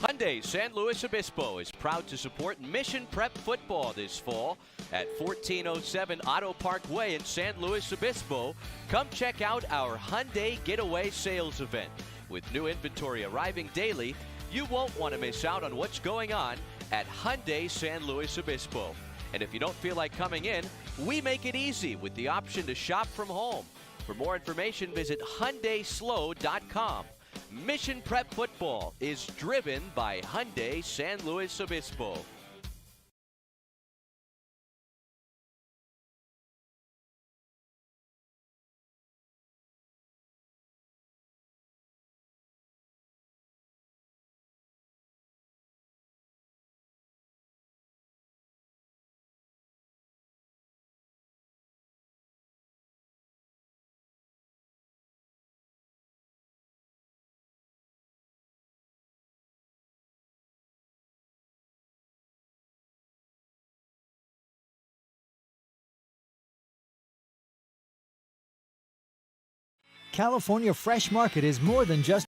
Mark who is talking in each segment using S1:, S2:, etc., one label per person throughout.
S1: Hyundai San Luis Obispo is proud to support Mission Prep football this fall at 1407 Auto Park Way in San Luis Obispo. Come check out our Hyundai Getaway Sales event. With new inventory arriving daily, you won't want to miss out on what's going on at Hyundai San Luis Obispo. And if you don't feel like coming in, we make it easy with the option to shop from home. For more information, visit HyundaiSlow.com. Mission Prep football is driven by Hyundai San Luis Obispo.
S2: California Fresh Market is more than just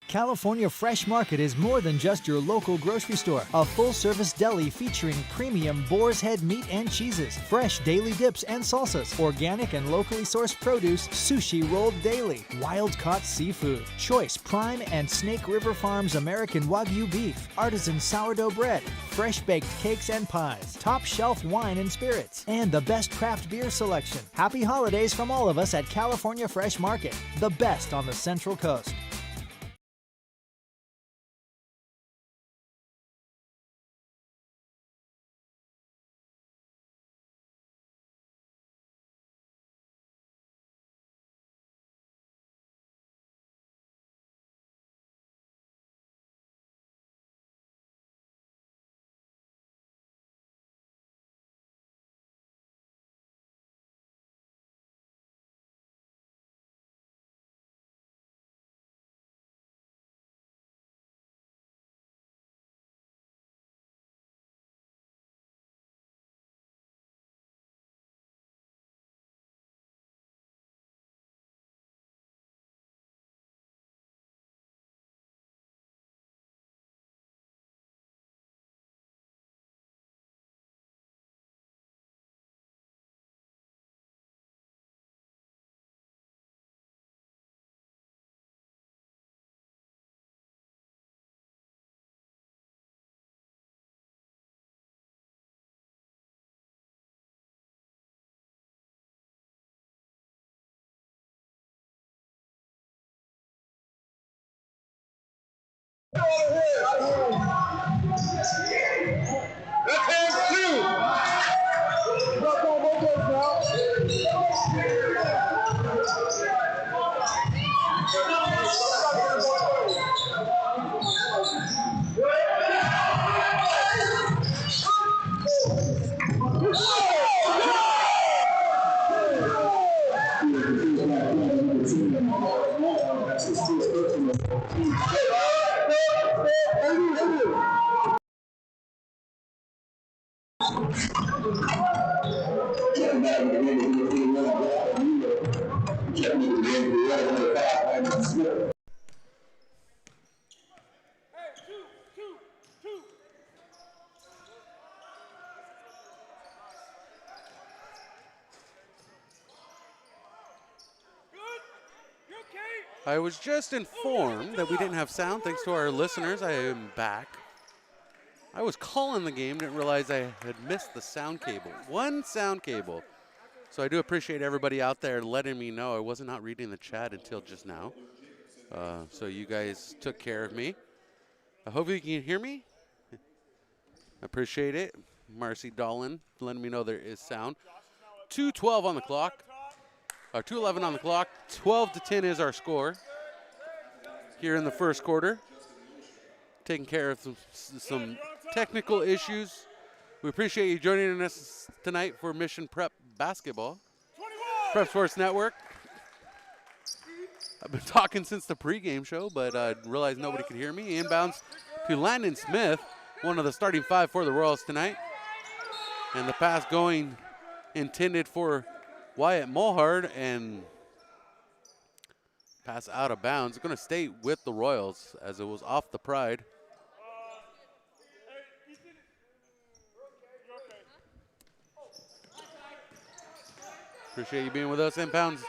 S2: California Fresh Market is more than just your local grocery store. A full-service deli featuring premium boar's head meat and cheeses, fresh daily dips and salsas, organic and locally sourced produce, sushi rolled daily, wild-caught seafood, choice prime and Snake River Farms American Wagyu beef, artisan sourdough bread, fresh-baked cakes and pies, top-shelf wine and spirits, and the best craft beer selection. Happy holidays from all of us at California Fresh Market, the best on the Central Coast.
S3: I was just informed that we didn't have sound. Thanks to our listeners, I am back. I was calling the game, didn't realize I had missed the sound cable. One sound cable. So I do appreciate everybody out there letting me know. I was not reading the chat until just now. So you guys took care of me. I hope you can hear me. I appreciate it. Marcy Dolan letting me know there is sound. 2:12 on the clock. 2:11 on the clock. 12-10 is our score here in the first quarter. Taking care of some technical issues. We appreciate you joining us tonight for Mission Prep Basketball. Prep Sports Network. I've been talking since the pregame show, but I realized nobody could hear me. Inbounds to Landon Smith, one of the starting five for the Royals tonight. And the pass going intended for Wyatt Mohart, and pass out of bounds. It's going to stay with the Royals as it was off the Pride. Appreciate you being with us. Inbounds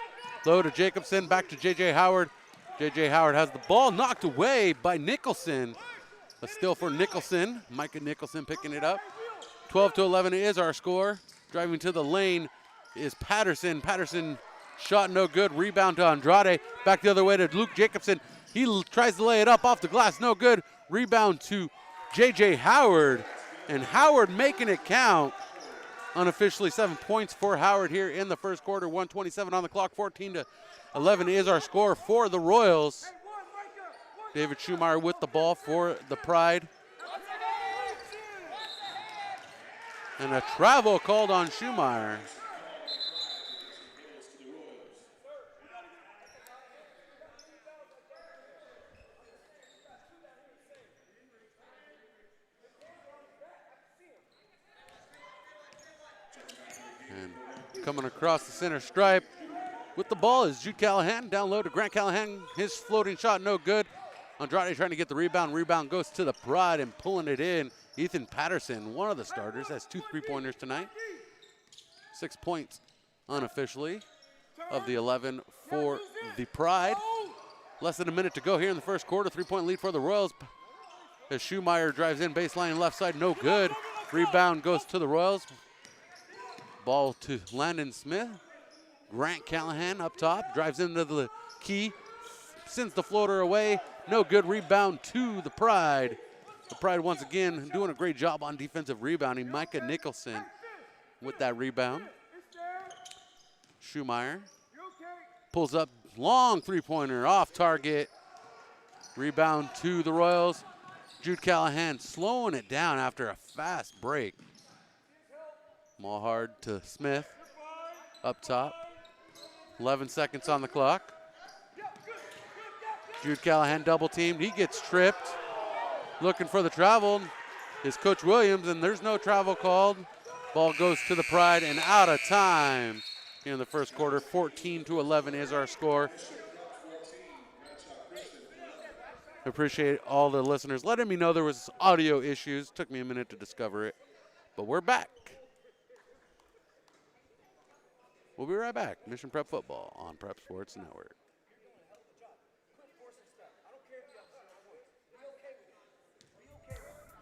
S3: low to Jacobson, back to J.J. Howard. J.J. Howard has the ball knocked away by Nicholson. A steal for Nicholson. Micah Nicholson picking it up. 12-11 is our score. Driving to the lane is Patterson. Patterson shot no good. Rebound to Andrade. Back the other way to Luke Jacobson. He tries to lay it up off the glass. No good. Rebound to J.J. Howard. And Howard making it count. Unofficially 7 points for Howard here in the first quarter. 1:27 on the clock. 14-11 is our score for the Royals. David Schumacher with the ball for the Pride. And a travel called on Schumacher. And coming across the center stripe with the ball is Jude Callahan. Down low to Grant Callahan. His floating shot no good. Andrade trying to get the rebound. Rebound goes to the Pride and pulling it in. Ethan Patterson, one of the starters, has 2 3-pointers tonight. 6 points unofficially of the 11 for the Pride. Less than a minute to go here in the first quarter. 3-point lead for the Royals. As Schumeyer drives in, baseline left side, no good. Rebound goes to the Royals. Ball to Landon Smith. Grant Callahan up top, drives into the key, sends the floater away. No good. Rebound to the Pride. The Pride once again doing a great job on defensive rebounding. Micah Nicholson with that rebound. Schumeyer pulls up, long 3-pointer off target. Rebound to the Royals. Jude Callahan slowing it down after a fast break. Mohart to Smith up top. 11 seconds on the clock. Jude Callahan double teamed. He gets tripped. Looking for the travel is Coach Williams, and there's no travel called. Ball goes to the Pride and out of time in the first quarter. 14-11 is our score. Appreciate all the listeners letting me know there was audio issues. Took me a minute to discover it, but we're back. We'll be right back. Mission Prep Football on Prep Sports Network.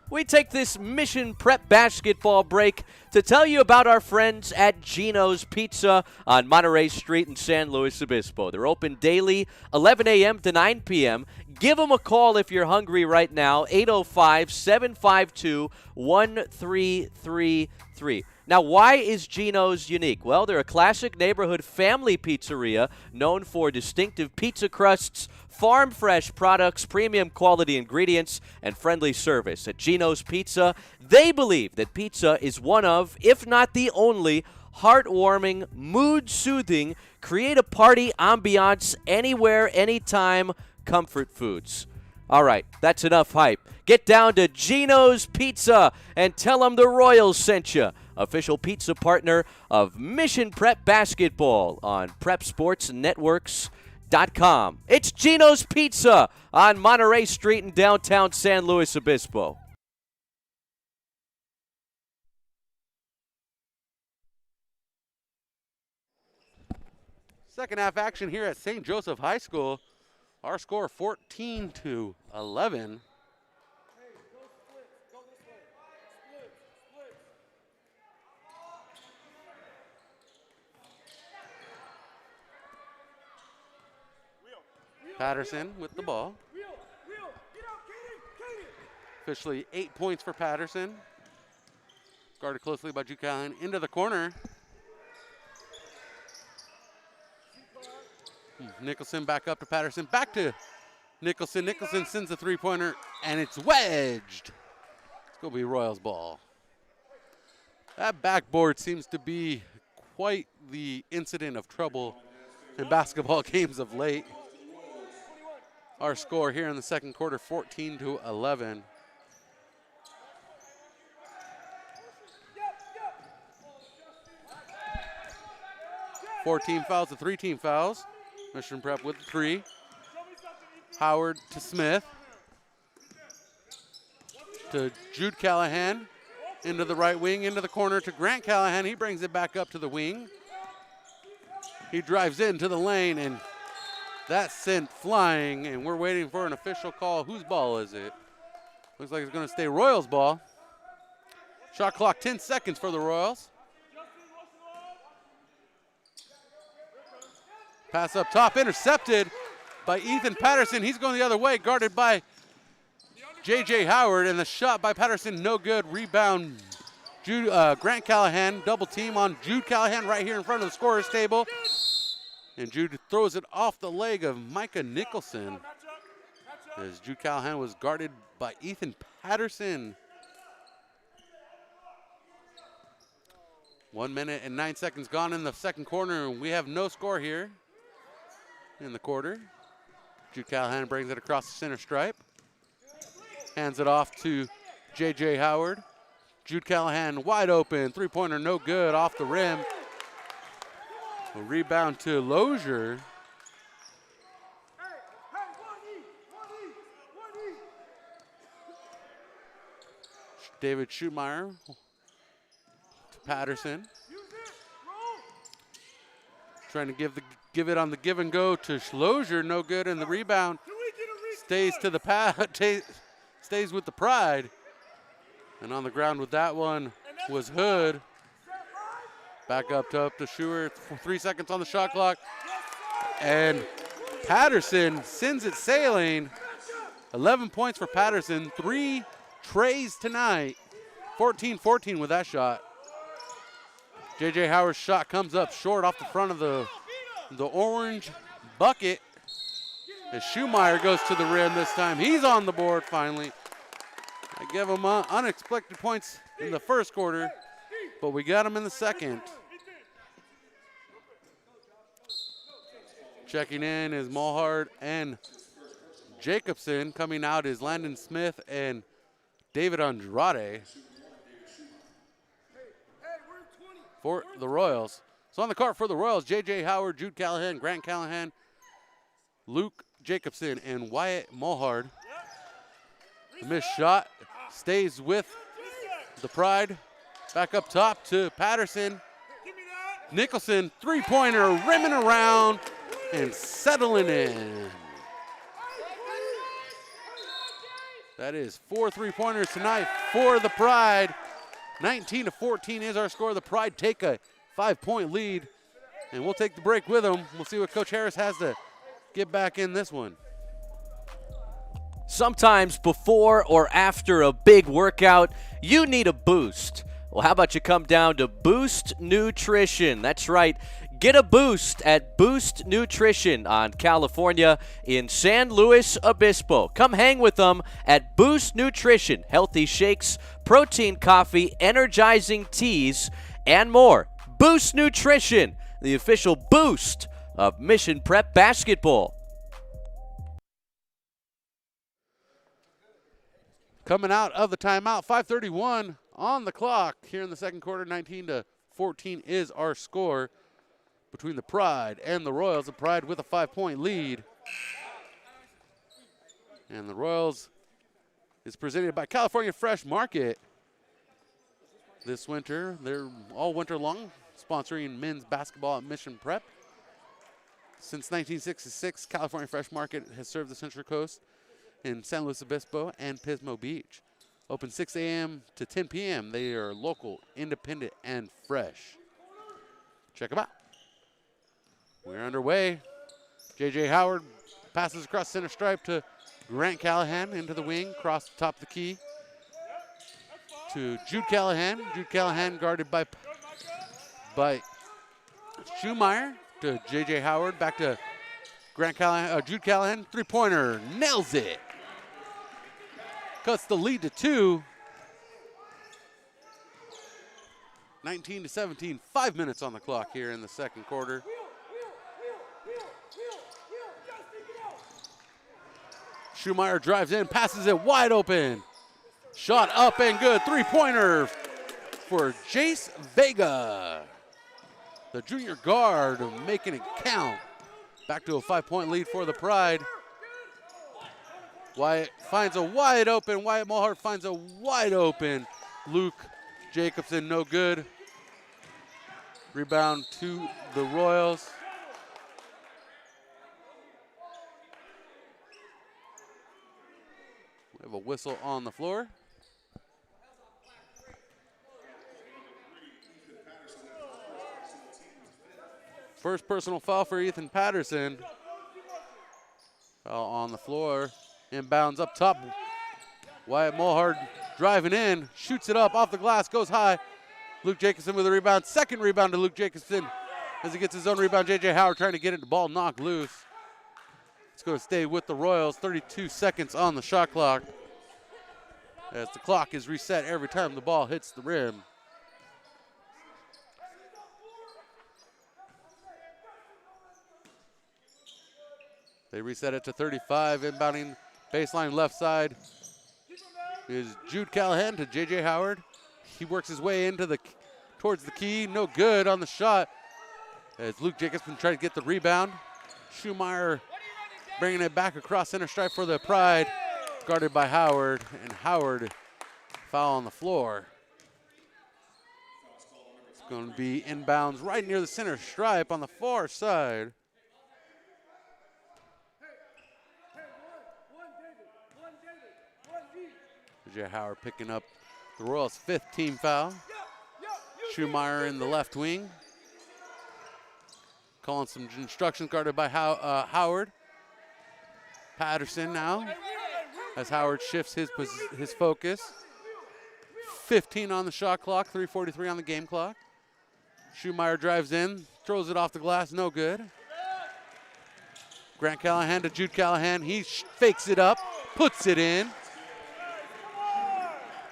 S1: We take this Mission Prep basketball break to tell you about our friends at Gino's Pizza on Monterey Street in San Luis Obispo. They're open daily, 11 a.m. to 9 p.m. Give them a call if you're hungry right now, 805-752-1333. Now, why is Gino's unique? Well, they're a classic neighborhood family pizzeria known for distinctive pizza crusts, farm-fresh products, premium quality ingredients, and friendly service. At Gino's Pizza, they believe that pizza is one of, if not the only, heartwarming, mood-soothing, create-a-party ambiance anywhere, anytime comfort foods. All right, that's enough hype. Get down to Gino's Pizza and tell them the Royals sent you. Official pizza partner of Mission Prep Basketball on PrepSportsNetworks.com. It's Gino's Pizza on Monterey Street in downtown San Luis Obispo.
S3: Second half action here at St. Joseph High School. Our score 14-11. Patterson with the ball. Officially 8 points for Patterson. Guarded closely by Jude Callahan into the corner. Nicholson back up to Patterson. Back to Nicholson. Nicholson sends a 3-pointer, and it's wedged. It's going to be Royals ball. That backboard seems to be quite the incident of trouble in basketball games of late. Our score here in the second quarter, 14-11. Four-team fouls to 3-team fouls. Mission Prep with 3. Howard to Smith. To Jude Callahan. Into the right wing, into the corner to Grant Callahan. He brings it back up to the wing. He drives into the lane, and that's sent flying, and we're waiting for an official call. Whose ball is it? Looks like it's going to stay Royals ball. Shot clock, 10 seconds for the Royals. Pass up top, intercepted by Ethan Patterson. He's going the other way, guarded by J.J. Howard, and the shot by Patterson, no good. Rebound, Grant Callahan, double team on Jude Callahan right here in front of the scorer's table. And Jude throws it off the leg of Micah Nicholson as Jude Callahan was guarded by Ethan Patterson. 1 minute and 9 seconds gone in the second quarter, and we have no score here in the quarter. Jude Callahan brings it across the center stripe. Hands it off to J.J. Howard. Jude Callahan wide open. 3-pointer no good off the rim. A rebound to Lozier. David Schumeyer to Patterson. Trying to give it on the give and go to Schloser, no good, and the rebound stays to the stays with the Pride. And on the ground with that one was Hood. Back up to Schuer, 3 seconds on the shot clock. And Patterson sends it sailing. 11 points for Patterson, 3 trays tonight. 14-14 with that shot. J.J. Howard's shot comes up short off the front of the orange bucket. As Schumeyer goes to the rim this time. He's on the board finally. I give him unexpected points in the first quarter, but we got him in the second. Checking in is Mohart and Jacobson. Coming out is Landon Smith and David Andrade for the Royals. So on the court for the Royals, J.J. Howard, Jude Callahan, Grant Callahan, Luke Jacobson, and Wyatt Mohart. The missed shot stays with the Pride. Back up top to Patterson. Nicholson, three-pointer, rimming around and settling in. That is 4 3-pointers tonight for the Pride. 19-14 is our score. The Pride take a 5-point lead, and we'll take the break with them. We'll see what Coach Harris has to get back in this one.
S1: Sometimes before or after a big workout, you need a boost. Well, how about you come down to Boost Nutrition? That's right. Get a boost at Boost Nutrition on California in San Luis Obispo. Come hang with them at Boost Nutrition. Healthy shakes, protein coffee, energizing teas, and more. Boost Nutrition, the official boost of Mission Prep basketball.
S3: Coming out of the timeout, 5:31 on the clock here in the second quarter. 19-14 is our score between the Pride and the Royals. The Pride with a 5-point lead. And the Royals is presented by California Fresh Market this winter. They're all winter long sponsoring men's basketball at Mission Prep. Since 1966, California Fresh Market has served the Central Coast in San Luis Obispo and Pismo Beach. Open 6 a.m. to 10 p.m. They are local, independent, and fresh. Check them out. We're underway. J.J. Howard passes across center stripe to Grant Callahan into the wing, across the top of the key to Jude Callahan. Jude Callahan guarded by Schumeyer to J.J. Howard. Back to Grant Callahan, Jude Callahan, three-pointer, nails it. Cuts the lead to 2. 19-17, 5 minutes on the clock here in the second quarter. Schumeyer drives in, passes it wide open. Shot up and good, three-pointer for Jace Vega. The junior guard making it count. Back to a 5-point lead for the Pride. Wyatt finds a wide open. Wyatt Mohart finds a wide open. Luke Jacobson, no good. Rebound to the Royals. We have a whistle on the floor. First personal foul for Ethan Patterson. Foul on the floor. Inbounds up top. Wyatt Mohart driving in. Shoots it up off the glass. Goes high. Luke Jacobson with a rebound. Second rebound to Luke Jacobson as he gets his own rebound. J.J. Howard trying to get it. The ball knocked loose. It's going to stay with the Royals. 32 seconds on the shot clock. As the clock is reset every time the ball hits the rim. They reset it to 35. Inbounding baseline left side is Jude Callahan to J.J. Howard. He works his way into towards the key. No good on the shot as Luke Jacobson tried to get the rebound. Schumeyer bringing it back across center stripe for the Pride. Guarded by Howard, and Howard Foul on the floor. It's going to be inbounds right near the center stripe on the far side. J. Howard picking up the Royals' 5th team foul. Schumeyer in the left wing. Calling some instructions, guarded by Howard. Patterson now, as Howard shifts his focus. 15 on the shot clock, 3:43 on the game clock. Schumeyer drives in, throws it off the glass, no good. Grant Callahan to Jude Callahan. He fakes it up, puts it in.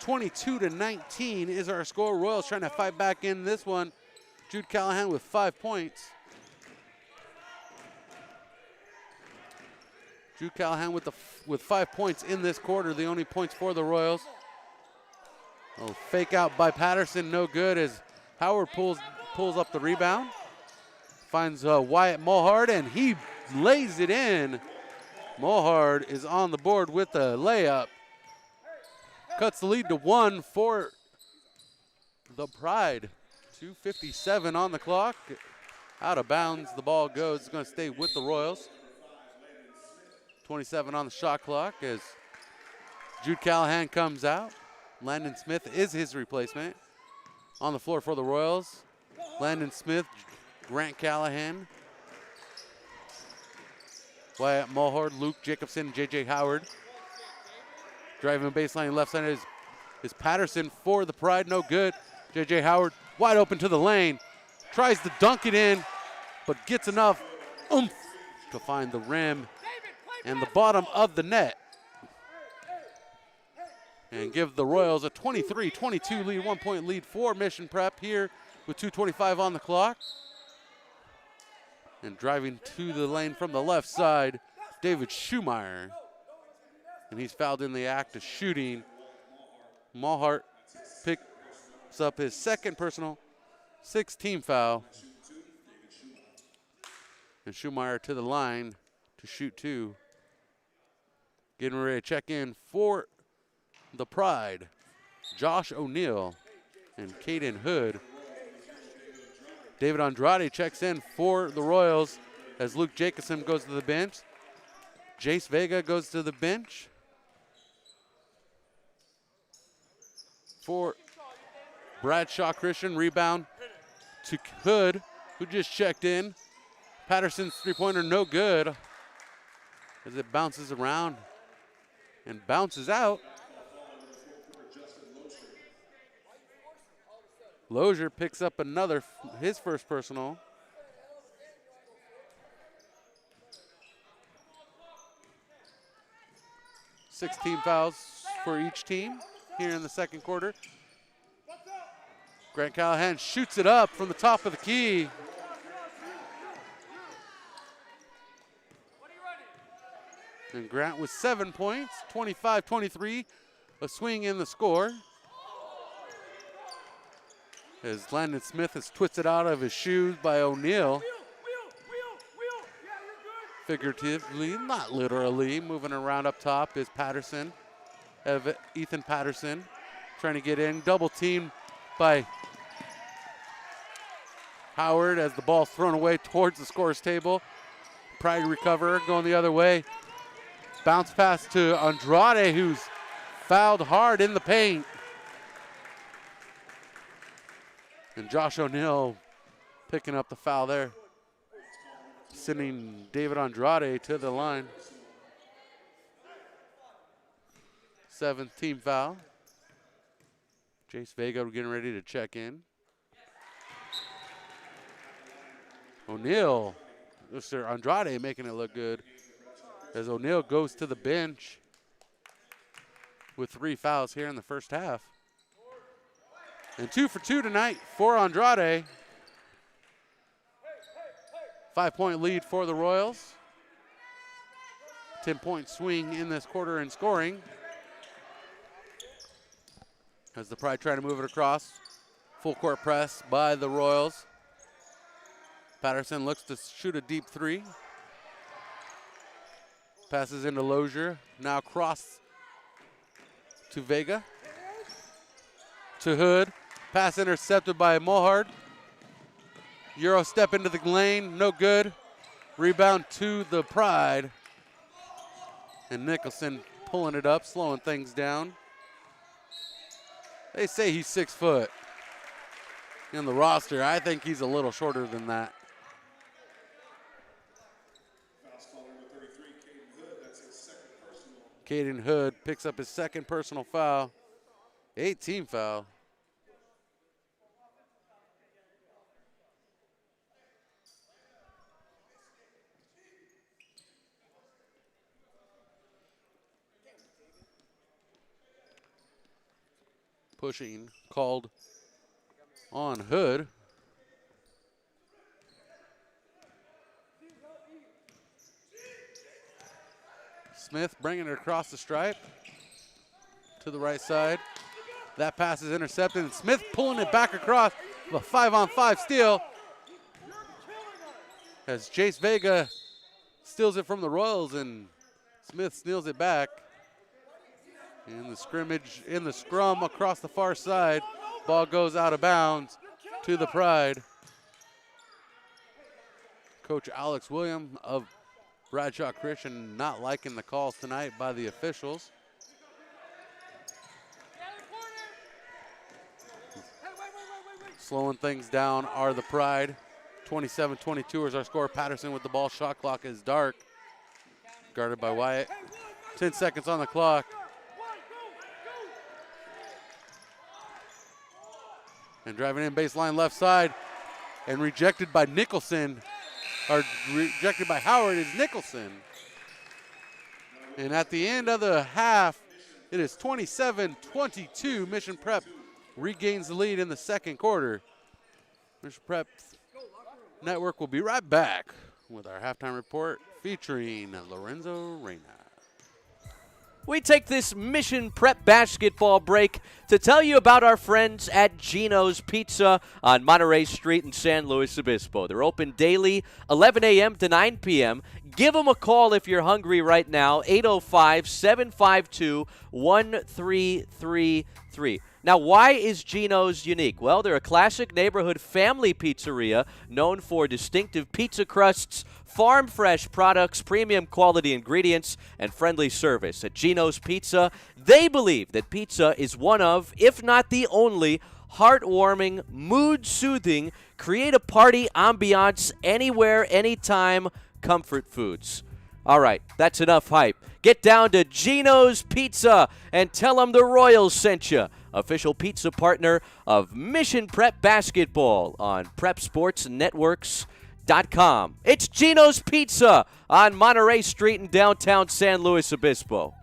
S3: 22-19 is our score. Royals trying to fight back in this one. Jude Callahan with 5 points. Jude Callahan with 5 points in this quarter, the only points for the Royals. Oh, fake out by Patterson, no good as Howard pulls up the rebound. Finds Wyatt Mohart, and he lays it in. Mohart is on the board with the layup. Cuts the lead to 1 for the Pride. 2:57 on the clock. Out of bounds, the ball goes. It's going to stay with the Royals. 27 on the shot clock as Jude Callahan comes out. Landon Smith is his replacement. On the floor for the Royals, Landon Smith, Grant Callahan, Wyatt Mohart, Luke Jacobson, J.J. Howard. Driving baseline left side is Patterson for the Pride, no good. J.J. Howard wide open to the lane. Tries to dunk it in, but gets enough oomph to find the rim and the bottom of the net. And give the Royals a 23-22 lead, 1 point lead for Mission Prep here with 2:25 on the clock. And driving to the lane from the left side, David Schumeyer. And he's fouled in the act of shooting. Mohart picks up his 2nd personal, 6th team foul. And Schumeyer to the line to shoot 2. Getting ready to check in for the Pride, Josh O'Neal and Caden Hood. David Andrade checks in for the Royals as Luke Jacobson goes to the bench. Jace Vega goes to the bench for Bradshaw Christian. Rebound to Hood, who just checked in. Patterson's 3-pointer no good as it bounces around and bounces out. Lozier picks up his 1st personal. Six team fouls for each team here in the 2nd quarter. Grant Callahan shoots it up from the top of the key. And Grant with 7 points, 25-23, a swing in the score. As Landon Smith is twisted out of his shoes by O'Neal. Figuratively, not literally, moving around up top is Patterson, Ethan Patterson, trying to get in. Double teamed by Howard as the ball's thrown away towards the scorer's table. Pride recover, going the other way. Bounce pass to Andrade, who's fouled hard in the paint. And Josh O'Neal picking up the foul there, sending David Andrade to the line. 7th team foul. Jace Vega getting ready to check in. O'Neal, Mr. Andrade making it look good as O'Neal goes to the bench with 3 fouls here in the first half. And 2 for 2 tonight for Andrade. 5-point lead for the Royals. 10-point swing in this quarter in scoring. As the Pride try to move it across. Full court press by the Royals. Patterson looks to shoot a deep 3. Passes into Lozier. Now cross to Vega. to Hood. Pass intercepted by Mohart. Euro step into the lane, no good. Rebound to the Pride. And Nicholson pulling it up, slowing things down. They say he's 6 foot. In the roster, I think he's a little shorter than that. Caden Hood picks up his second personal foul. 8-team foul. Pushing called on Hood. Smith bringing it across the stripe to the right side. That pass is intercepted, and Smith pulling it back across. A 5-on-5 steal as Jace Vega steals it from the Royals, and Smith steals it back. In the scrimmage, in the scrum across the far side, ball goes out of bounds to the Pride. Coach Alex William of Bradshaw Christian not liking the calls tonight by the officials. Slowing things down are the Pride. 27-22 is our score. Patterson with the ball. Shot clock is dark. Guarded by Wyatt. 10 seconds on the clock. And driving in baseline left side. And rejected by Nicholson. Or rejected by Howard is Nicholson. And at the end of the half, it is 27-22. Mission Prep regains the lead in the second quarter. Mission Prep Network will be right back with our halftime report featuring Lorenzo Reyna.
S1: We take this Mission Prep basketball break to tell you about our friends at Gino's Pizza on Monterey Street in San Luis Obispo. They're open daily, 11 a.m. to 9 p.m. Give them a call if you're hungry right now, 805-752-1333. Now, why is Gino's unique? Well, they're a classic neighborhood family pizzeria known for distinctive pizza crusts, farm-fresh products, premium quality ingredients, and friendly service. At Gino's Pizza, they believe that pizza is one of, if not the only, heartwarming, mood-soothing, create-a-party ambiance anywhere, anytime comfort foods. All right, that's enough hype. Get down to Gino's Pizza and tell them the Royals sent you. Official pizza partner of Mission Prep Basketball on PrepSportsNetworks.com. It's Gino's Pizza on Monterey Street in downtown San Luis Obispo.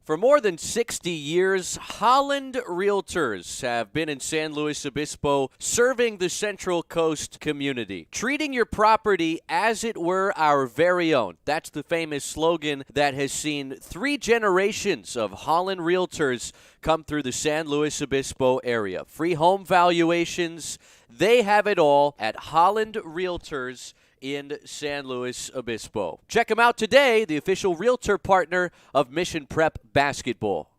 S1: For more than 60 years, Holland Realtors have been in San Luis Obispo serving the Central Coast community, treating your property as it were our very own. That's the famous slogan that has seen 3 generations of Holland Realtors come through the San Luis Obispo area. Free home valuations, they have it all at Holland Realtors in San Luis Obispo. Check them out today, the official realtor partner of Mission Prep Basketball.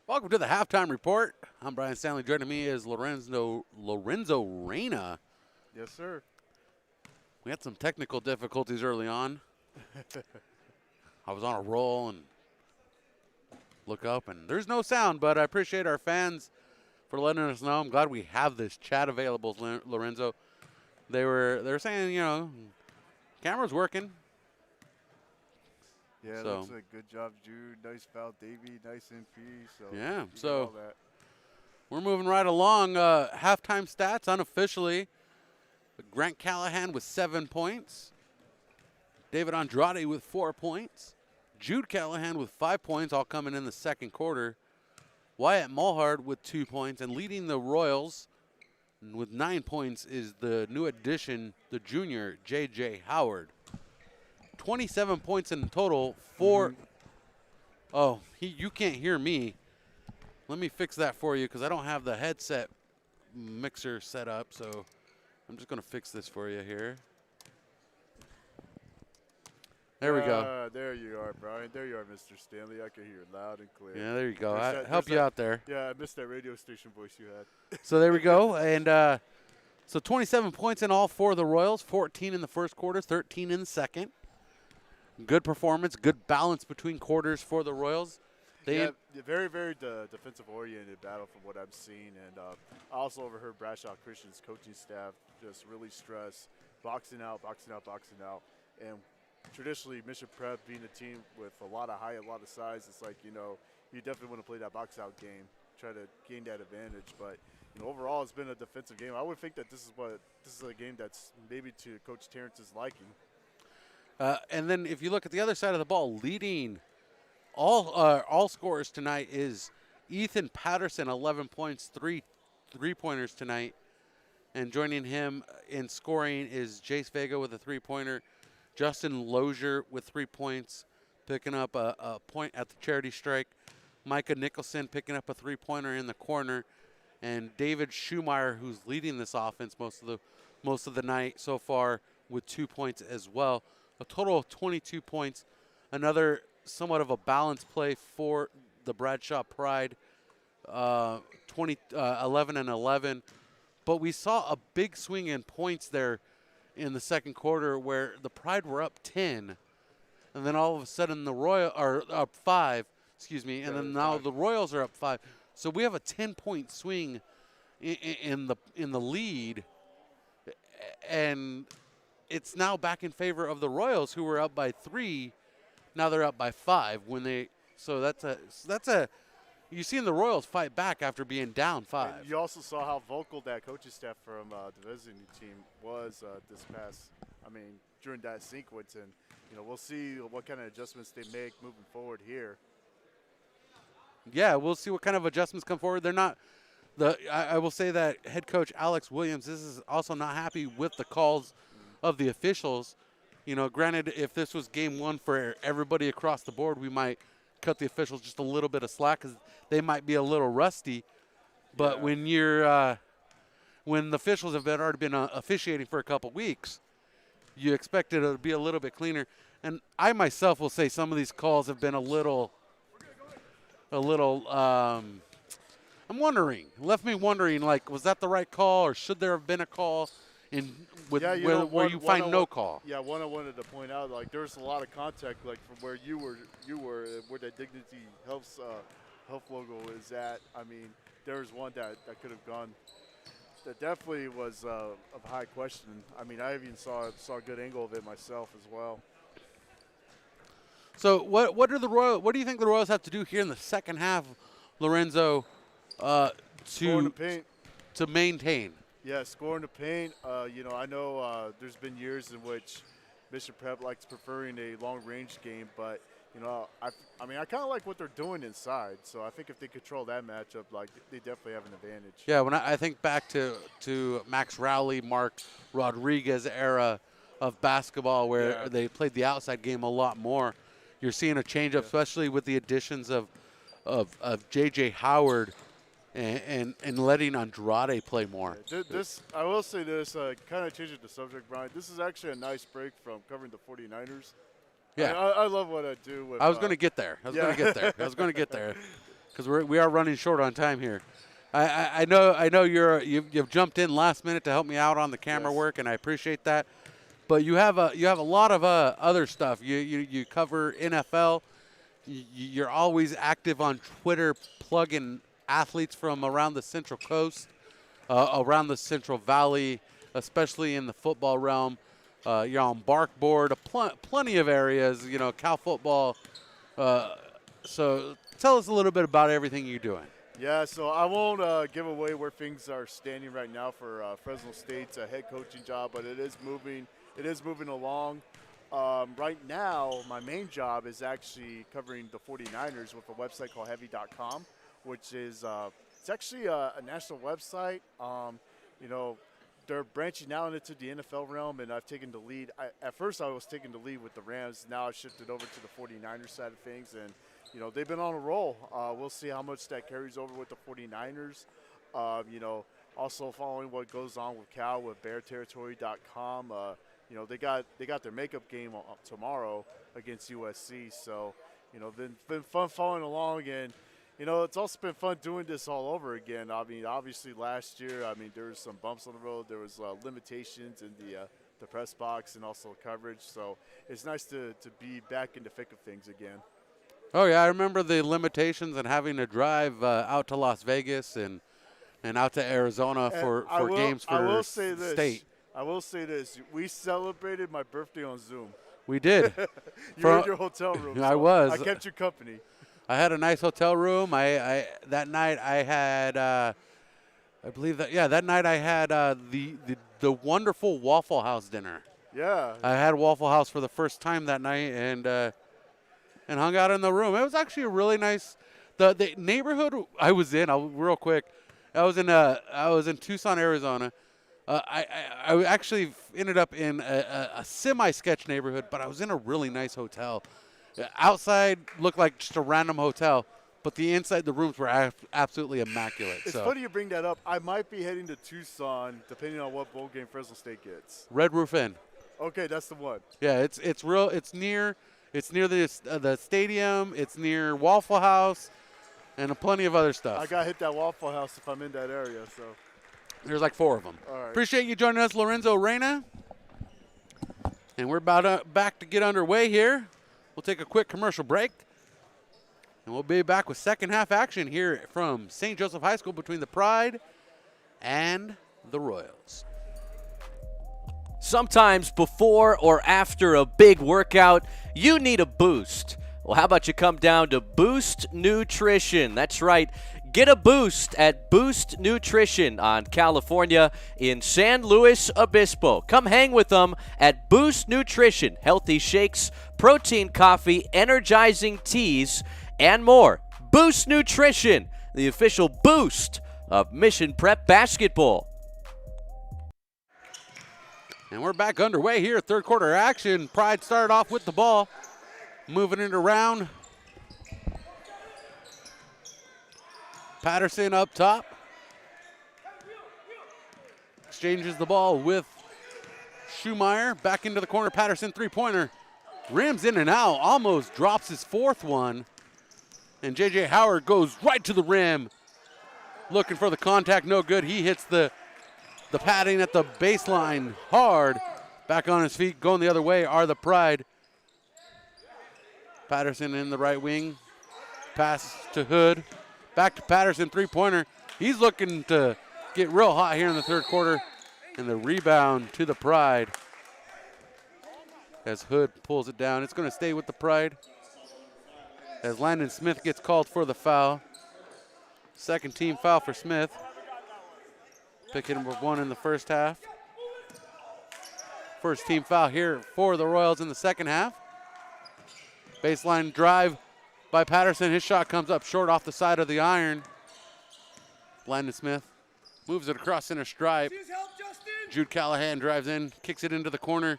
S3: Welcome to the halftime report. I'm Brian Stanley. Joining me is Lorenzo Reyna.
S4: Yes, sir.
S3: We had some technical difficulties early on. I was on a roll and look up, and there's no sound, but I appreciate our fans for letting us know. I'm glad we have this chat available, Lorenzo. They were saying, you know, camera's working.
S4: Yeah, it looks like good job, Jude. Nice foul, Davey. Nice MP. So
S3: yeah, so we're moving right along. Halftime stats unofficially. Grant Callahan with 7 points. David Andrade with 4 points. Jude Callahan with 5 points, all coming in the second quarter. Wyatt Mohart with 2 points, and leading the Royals with 9 points is the new addition, the junior, J.J. Howard. 27 points in total for you can't hear me. Let me fix that for you because I don't have the headset mixer set up, so I'm just going to fix this for you here. There we go.
S4: There you are, Brian. There you are, Mr. Stanley. I can hear you loud and clear.
S3: Yeah, there you go.
S4: There's
S3: Help you out there.
S4: Yeah, I missed that radio station voice you had.
S3: So there we go. And so 27 points in all for the Royals, 14 in the first quarter, 13 in the second. Good performance, good balance between quarters for the Royals.
S4: Very, very defensive-oriented battle from what I'm seeing. And I also overheard Bradshaw Christian's coaching staff just really stress boxing out. And traditionally, Mission Prep being a team with a lot of height, a lot of size, it's like, you definitely want to play that box-out game, try to gain that advantage. But, overall, it's been a defensive game. I would think that this is a game that's maybe to Coach Terrence's liking.
S3: And then if you look at the other side of the ball, leading all scorers tonight is Ethan Patterson, 11 points, three-pointers tonight. And joining him in scoring is Jace Vega with a three-pointer. Justin Lozier with 3 points, picking up a point at the charity strike. Micah Nicholson picking up a three-pointer in the corner. And David Schumeyer, who's leading this offense most of the night so far, with 2 points as well. A total of 22 points. Another somewhat of a balanced play for the Bradshaw Pride, 11 and 11. But we saw a big swing in points there in the second quarter where the Pride were up 10, and then all of a sudden the Royals are up 5, and then now the Royals are up 5. So we have a 10-point swing in the lead, and it's now back in favor of the Royals, who were up by 3. Now they're up by 5 so that's a you've seen the Royals fight back after being down 5.
S4: And you also saw how vocal that coaching staff from the visiting team was during that sequence, and we'll see what kind of adjustments they make moving forward here.
S3: Yeah, we'll see what kind of adjustments come forward. They're not I will say that head coach Alex Williams is also not happy with the calls of the officials. Granted, if this was game 1 for everybody across the board, we might cut the officials just a little bit of slack because they might be a little rusty. But when the officials have already been officiating for a couple weeks, you expect it to be a little bit cleaner. And I myself will say some of these calls have been a little. Left me wondering, like, was that the right call, or should there have been a call where you find no call?
S4: Yeah, one I wanted to point out, like, there's a lot of contact, like, from where you were, where that Dignity Health logo is at. I mean, there's one that could have gone. That definitely was of high question. I mean, I even saw a good angle of it myself as well.
S3: So what do you think the Royals have to do here in the second half, Lorenzo, to maintain?
S4: Yeah, scoring the paint. I know there's been years in which Mission Prep likes preferring a long-range game, but I kind of like what they're doing inside. So I think if they control that matchup, like, they definitely have an advantage.
S3: Yeah, when I think back to Max Rowley, Mark Rodriguez era of basketball, where they played the outside game a lot more. You're seeing a change up, especially with the additions of J.J. Howard and letting Andrade play more.
S4: I will say this, kind of changing the subject, Brian. This is actually a nice break from covering the 49ers.
S3: Yeah,
S4: I love what I do. With,
S3: I was going to get there. I was going to get there because we are running short on time here. I know you've jumped in last minute to help me out on the camera work, and I appreciate that. But you have a lot of other stuff. You cover NFL. You're always active on Twitter, plugging athletes from around the Central Coast, around the Central Valley, especially in the football realm. You're on Barkboard, plenty of areas. Cal football. So tell us a little bit about everything you're doing.
S4: Yeah, so I won't give away where things are standing right now for Fresno State's head coaching job, but it is moving. It is moving along. Right now, my main job is actually covering the 49ers with a website called Heavy.com, which is it's actually a national website. They're branching out into the NFL realm, and I've taken the lead. At first, I was taking the lead with the Rams. Now I've shifted over to the 49ers side of things, and they've been on a roll. We'll see how much that carries over with the 49ers. Also following what goes on with Cal with BearTerritory.com. you know, they got their makeup game tomorrow against USC. So, you know, been fun following along, and you know, it's also been fun doing this all over again. I mean, obviously last year, I mean, there was some bumps on the road. There was limitations in the press box and also coverage. So it's nice to be back in the thick of things again.
S3: Oh yeah, I remember the limitations and having to drive out to Las Vegas and out to Arizona for games for state.
S4: I will say this: we celebrated my birthday on Zoom.
S3: We did.
S4: You were in your hotel room.
S3: I was.
S4: I kept you company.
S3: I had a nice hotel room. I that night I had, I believe that night I had the wonderful Waffle House dinner.
S4: Yeah.
S3: I had Waffle House for the first time that night and hung out in the room. It was actually a really nice. The neighborhood I was in. Real quick, I was in Tucson, Arizona. I actually ended up in a semi-sketch neighborhood, but I was in a really nice hotel. Outside looked like just a random hotel, but the inside, the rooms were absolutely immaculate.
S4: It's funny you bring that up. I might be heading to Tucson, depending on what bowl game Fresno State gets.
S3: Red Roof Inn.
S4: Okay, that's the one.
S3: Yeah, it's real. It's near the stadium. It's near Waffle House, and plenty of other stuff.
S4: I got to hit that Waffle House if I'm in that area. So
S3: there's like 4 of them.
S4: All right.
S3: Appreciate you joining us, Lorenzo Reyna. And we're about back to get underway here. We'll take a quick commercial break, and we'll be back with second half action here from St. Joseph High School between the Pride and the Royals.
S1: Sometimes before or after a big workout, you need a boost. Well, how about you come down to Boost Nutrition? That's right. Get a boost at Boost Nutrition on California in San Luis Obispo. Come hang with them at Boost Nutrition. Healthy shakes, protein coffee, energizing teas, and more. Boost Nutrition, the official boost of Mission Prep basketball.
S3: And we're back underway here, third quarter action. Pride started off with the ball, moving it around. Patterson up top. Exchanges the ball with Schumeyer. Back into the corner. Patterson three-pointer. Rims in and out. Almost drops his fourth one. And J.J. Howard goes right to the rim. Looking for the contact. No good. He hits the padding at the baseline hard. Back on his feet. Going the other way are the Pride. Patterson in the right wing. Pass to Hood. Back to Patterson, three-pointer. He's looking to get real hot here in the third quarter. And the rebound to the Pride as Hood pulls it down. It's going to stay with the Pride as Landon Smith gets called for the foul. Second team foul for Smith. Picking up 1 in the first half. First team foul here for the Royals in the second half. Baseline drive by Patterson. His shot comes up short off the side of the iron. Landon Smith moves it across center stripe. Jude Callahan drives in, kicks it into the corner.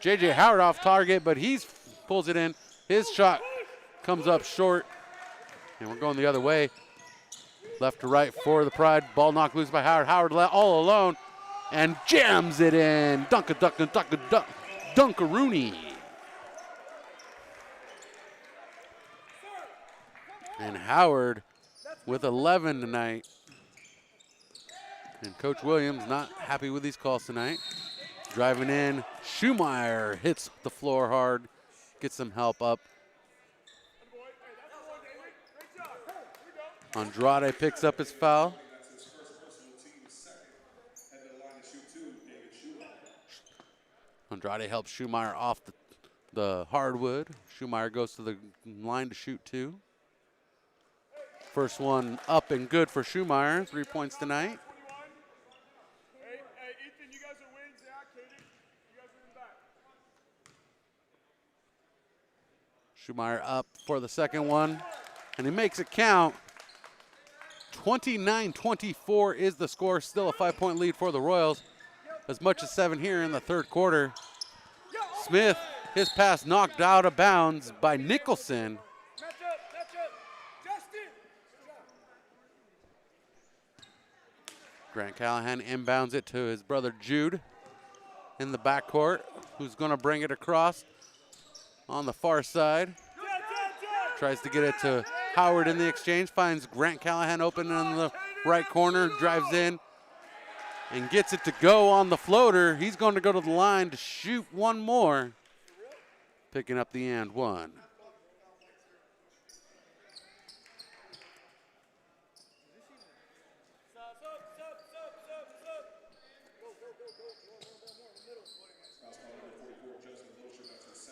S3: J.J. Howard off target, but he pulls it in. His shot comes up short. And we're going the other way. Left to right for the Pride. Ball knocked loose by Howard. Howard all alone and jams it in. Dunkaroony. And Howard with 11 tonight. And Coach Williams not happy with these calls tonight. Driving in, Schumeyer hits the floor hard, gets some help up. Andrade picks up his foul. Andrade helps Schumeyer off the hardwood. Schumeyer goes to the line to shoot 2. First one up and good for Schumeyer. 3 points tonight.
S4: Hey, Ethan, you guys are winning. Zach, Katie, you guys are in back.
S3: Schumeyer up for the second one, and he makes it count. 29-24 is the score. Still a 5-point lead for the Royals. As much as 7 here in the third quarter. Smith, his pass knocked out of bounds by Nicholson. Grant Callahan inbounds it to his brother Jude in the backcourt. who's going to bring it across on the far side. Tries to get it to Howard in the exchange, finds Grant Callahan open in the right corner, drives in and gets it to go on the floater. He's going to go to the line to shoot one more, picking up the and one.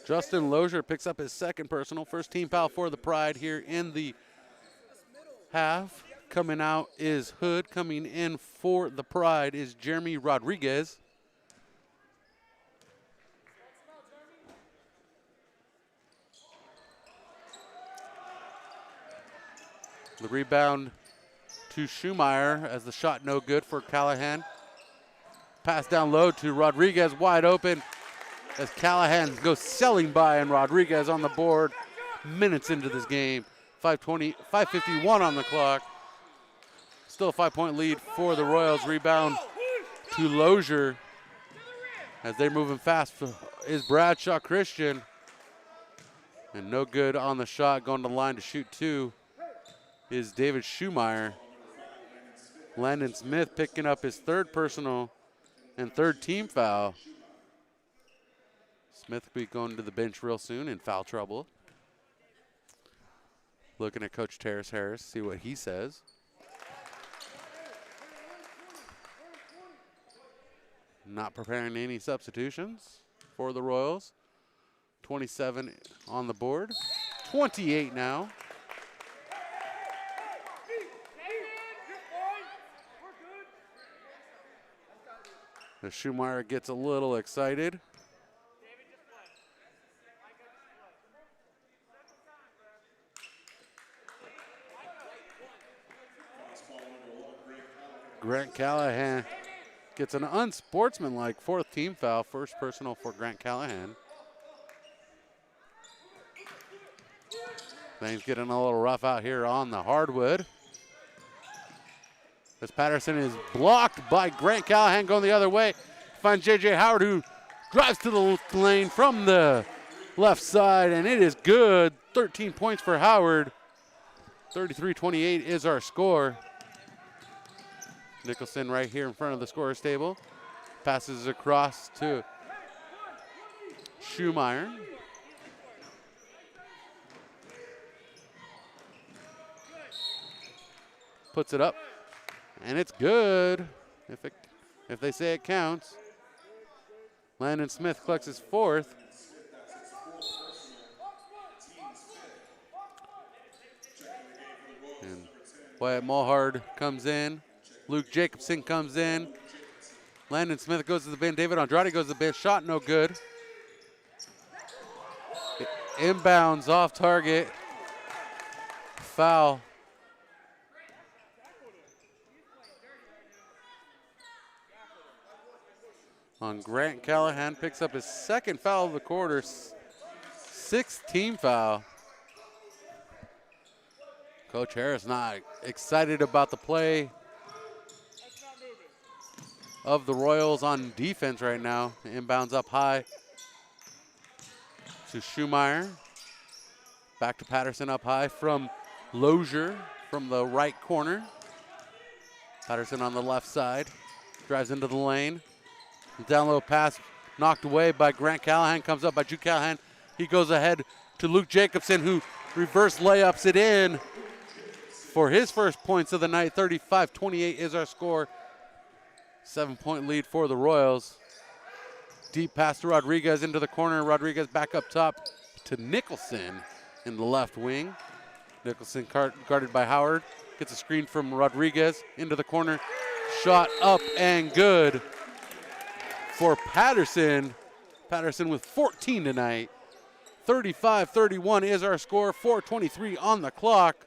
S3: Justin Lozier picks up his second personal, first team foul for the Pride here in the half. Coming out is Hood. Coming in for the Pride is Jeremy Rodriguez. The rebound to Schumeyer as the shot no good for Callahan. Pass down low to Rodriguez, wide open as Callahan goes selling by, and Rodriguez on the board minutes into this game. 5:51 on the clock. Still a 5-point lead for the Royals. Rebound to Lozier as they're moving fast is Bradshaw Christian. And no good on the shot. Going to the line to shoot two is David Schumeyer. Landon Smith picking up his third personal and third team foul. Smith will be going to the bench real soon in foul trouble. Looking at Coach Terrace Harris, see what he says. Not preparing any substitutions for the Royals. 27 on the board. 28 now. The Schumeyer gets a little excited. Grant Callahan gets an unsportsmanlike fourth team foul, first personal for Grant Callahan. Things getting a little rough out here on the hardwood. As Patterson is blocked by Grant Callahan going the other way. Finds J.J. Howard, who drives to the lane from the left side, and it is good. 13 points for Howard. 33-28 is our score. Nicholson right here in front of the scorer's table. Passes across to Schumeyer. Puts it up, and it's good. If they say it counts. Landon Smith collects his fourth. And Wyatt Mohart comes in. Luke Jacobson comes in. Landon Smith goes to the bench. David Andrade goes to the bench. Shot no good. Inbounds off target. Foul. On Grant Callahan, picks up his second foul of the quarter. Sixth team foul. Coach Harris not excited about the play of the Royals on defense right now. Inbounds up high to Schumeyer. Back to Patterson up high from Lozier from the right corner. Patterson on the left side. Drives into the lane. Down low pass knocked away by Grant Callahan. Comes up by Jude Callahan. He goes ahead to Luke Jacobson, who reverse layups it in for his first points of the night. 35-28 is our score. 7-point lead for the Royals. Deep pass to Rodriguez into the corner. Rodriguez back up top to Nicholson in the left wing. Nicholson guarded by Howard. Gets a screen from Rodriguez into the corner. Shot up and good for Patterson. Patterson with 14 tonight. 35-31 is our score. 4:23 on the clock.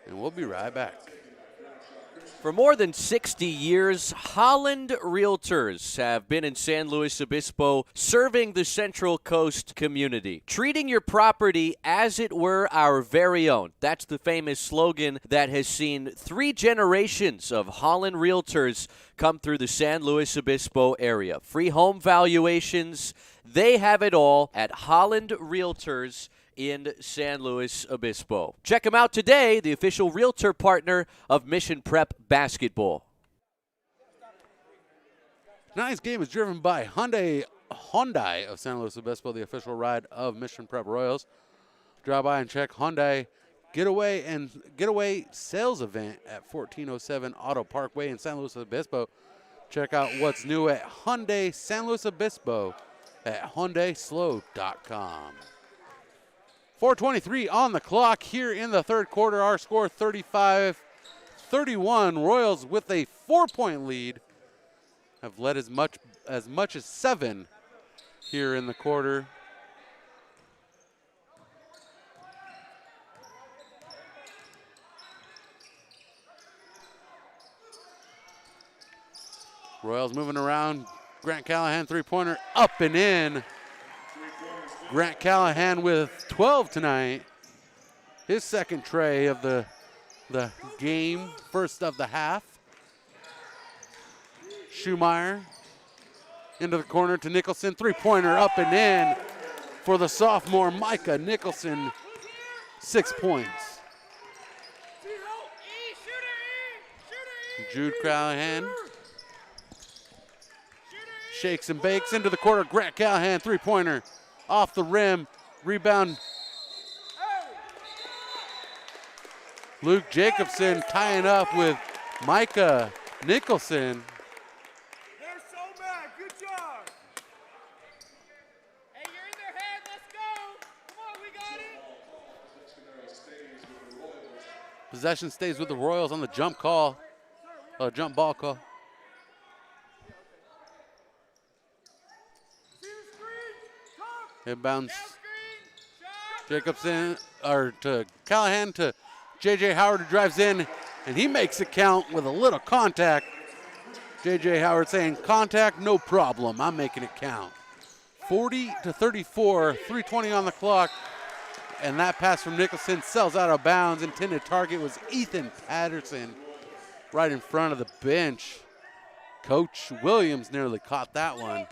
S3: And we'll be right back.
S1: For more than 60 years, Holland Realtors have been in San Luis Obispo serving the Central Coast community, treating your property as it were our very own. That's the famous slogan that has seen 3 generations of Holland Realtors come through the San Luis Obispo area. Free home valuations, they have it all at Holland Realtors in San Luis Obispo. Check them out today, the official realtor partner of Mission Prep Basketball.
S3: Tonight's game is driven by Hyundai of San Luis Obispo, the official ride of Mission Prep Royals. Drop by and check Hyundai Getaway sales event at 1407 Auto Parkway in San Luis Obispo. Check out what's new at Hyundai San Luis Obispo at HyundaiSlow.com. 4:23 on the clock here in the third quarter. Our score 35-31. Royals with a 4-point lead have led as much as 7 here in the quarter. Royals moving around. Grant Callahan, three-pointer, up and in. Grant Callahan with 12 tonight. His second tray of the game, first of the half. Schumeyer into the corner to Nicholson. Three-pointer up and in for the sophomore Micah Nicholson. 6 points. Jude Callahan shakes and bakes into the corner. Grant Callahan, three-pointer off the rim. Rebound. Luke Jacobson tying up with Micah Nicholson.
S5: They're so mad. Good job. Hey, you're in their head. Let's go. Come on, we got it.
S3: Possession stays with the Royals on the jump call. Jump ball call. Inbounds. Jacobson, or to Callahan, to J.J. Howard, who drives in, and he makes it count with a little contact. J.J. Howard saying, contact, no problem. I'm making it count. 40-34, 3:20 on the clock. And that pass from Nicholson sells out of bounds. Intended target was Ethan Patterson right in front of the bench. Coach Williams nearly caught that one.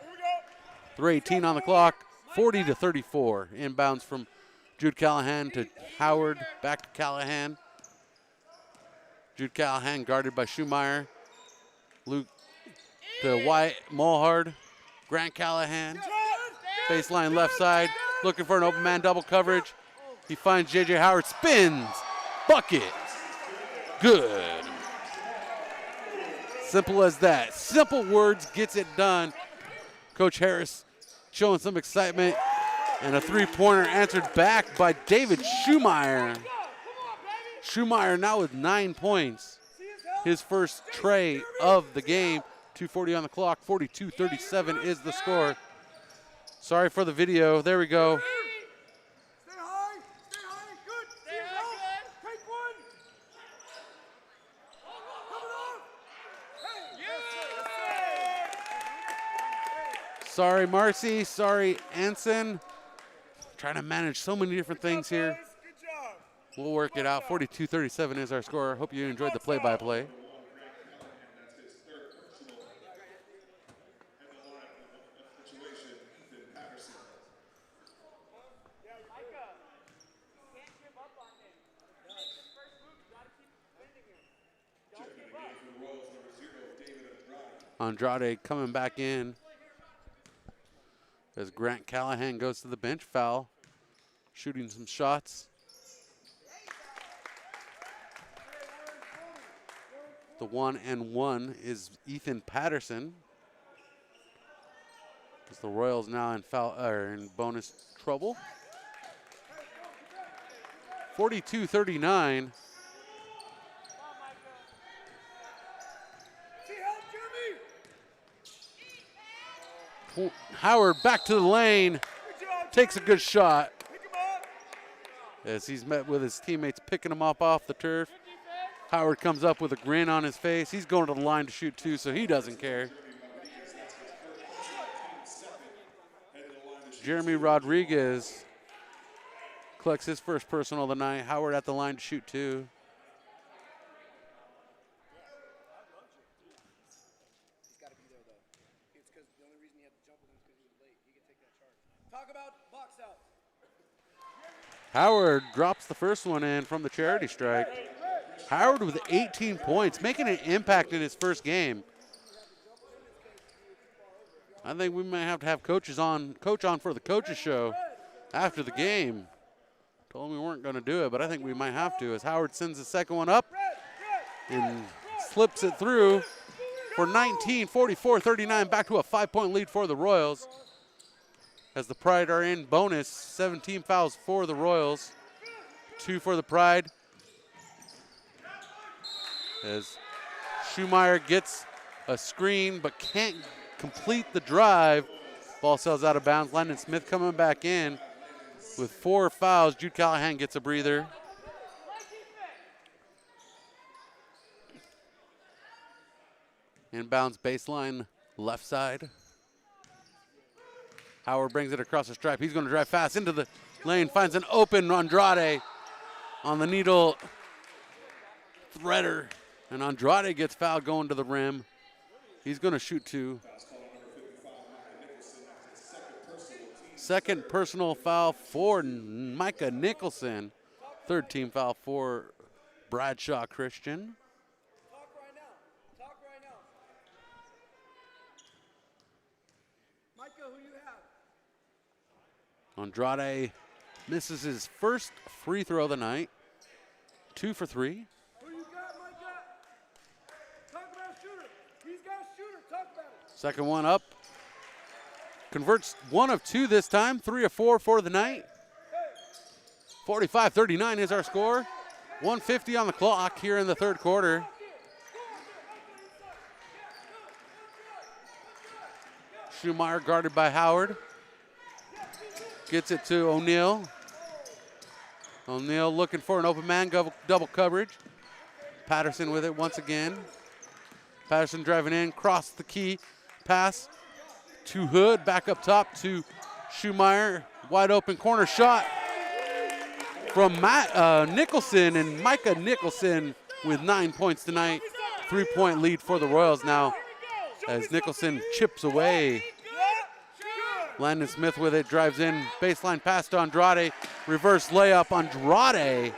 S3: 3:18 on the clock. 40-34. Inbounds from Jude Callahan to Howard. Back to Callahan. Jude Callahan guarded by Schumeyer. Luke to Wyatt Mohart. Grant Callahan. Baseline left side. Looking for an open man double coverage. He finds J.J. Howard. Spins. Bucket. Good. Simple as that. Simple words gets it done. Coach Harris showing some excitement, and a three-pointer answered back by David Schumeyer. Schumeyer now with 9 points. His first tray of the game. 2:40 on the clock. 42-37 is the score. Sorry for the video. There we go.
S5: Stay high. Stay high. Good. Stay high. Take one. Coming off. Hey.
S3: Sorry, Marcy. Sorry, Anson. Trying to manage so many different things here.
S5: Good job.
S3: We'll work it out. 42-37 is our score. Hope you enjoyed the play-by-play. Andrade coming back in as Grant Callahan goes to the bench. Foul. Shooting some shots. The 1-and-1 is Ethan Patterson. As the Royals now in bonus trouble. 42-39. Howard back to the lane, takes a good shot as he's met with his teammates picking him up off the turf. Howard comes up with a grin on his face. He's going to the line to shoot 2, so he doesn't care. Jeremy Rodriguez collects his first personal of the night. Howard at the line to shoot 2.
S5: He's got to be there, though. It's because the only reason he had to jump with him is because he was late. He could take that charge. Talk about box out.
S3: Howard drops the first one in from the charity strike. Howard with 18 points, making an impact in his first game. I think we might have to have coach on for the coaches show after the game. Told him we weren't going to do it, but I think we might have to, as Howard sends the second one up and slips it through for 19, 44-39, back to a 5-point lead for the Royals. As the Pride are in bonus, 17 fouls for the Royals, 2 for the Pride. As Schumeyer gets a screen but can't complete the drive. Ball sails out of bounds. Landon Smith coming back in with 4 fouls. Jude Callahan gets a breather. Inbounds baseline left side. Howard brings it across the stripe. He's going to drive fast into the lane. Finds an open Andrade on the needle threader. And Andrade gets fouled going to the rim. He's going to shoot 2. Second personal foul for Micah Nicholson. Third team foul for Bradshaw Christian.
S5: Talk right now. Talk right now. Micah, who you have?
S3: Andrade misses his first free throw of the night. 2 for 3.
S5: Who you got, Micah? Talk about shooter. He's got a shooter. Talk about it.
S3: Second one up. Converts 1 of 2 this time. 3 of 4 for the night. 45-39 is our score. 150 on the clock here in the third quarter. Schumeyer guarded by Howard. Gets it to O'Neal. O'Neal looking for an open man, double coverage. Patterson with it once again. Patterson driving in, cross the key, pass to Hood, back up top to Schumeyer. Wide open corner shot from Nicholson, and Micah Nicholson with 9 points tonight. 3-point lead for the Royals now as Nicholson chips away. Landon Smith with it, drives in, baseline pass to Andrade, reverse layup. Andrade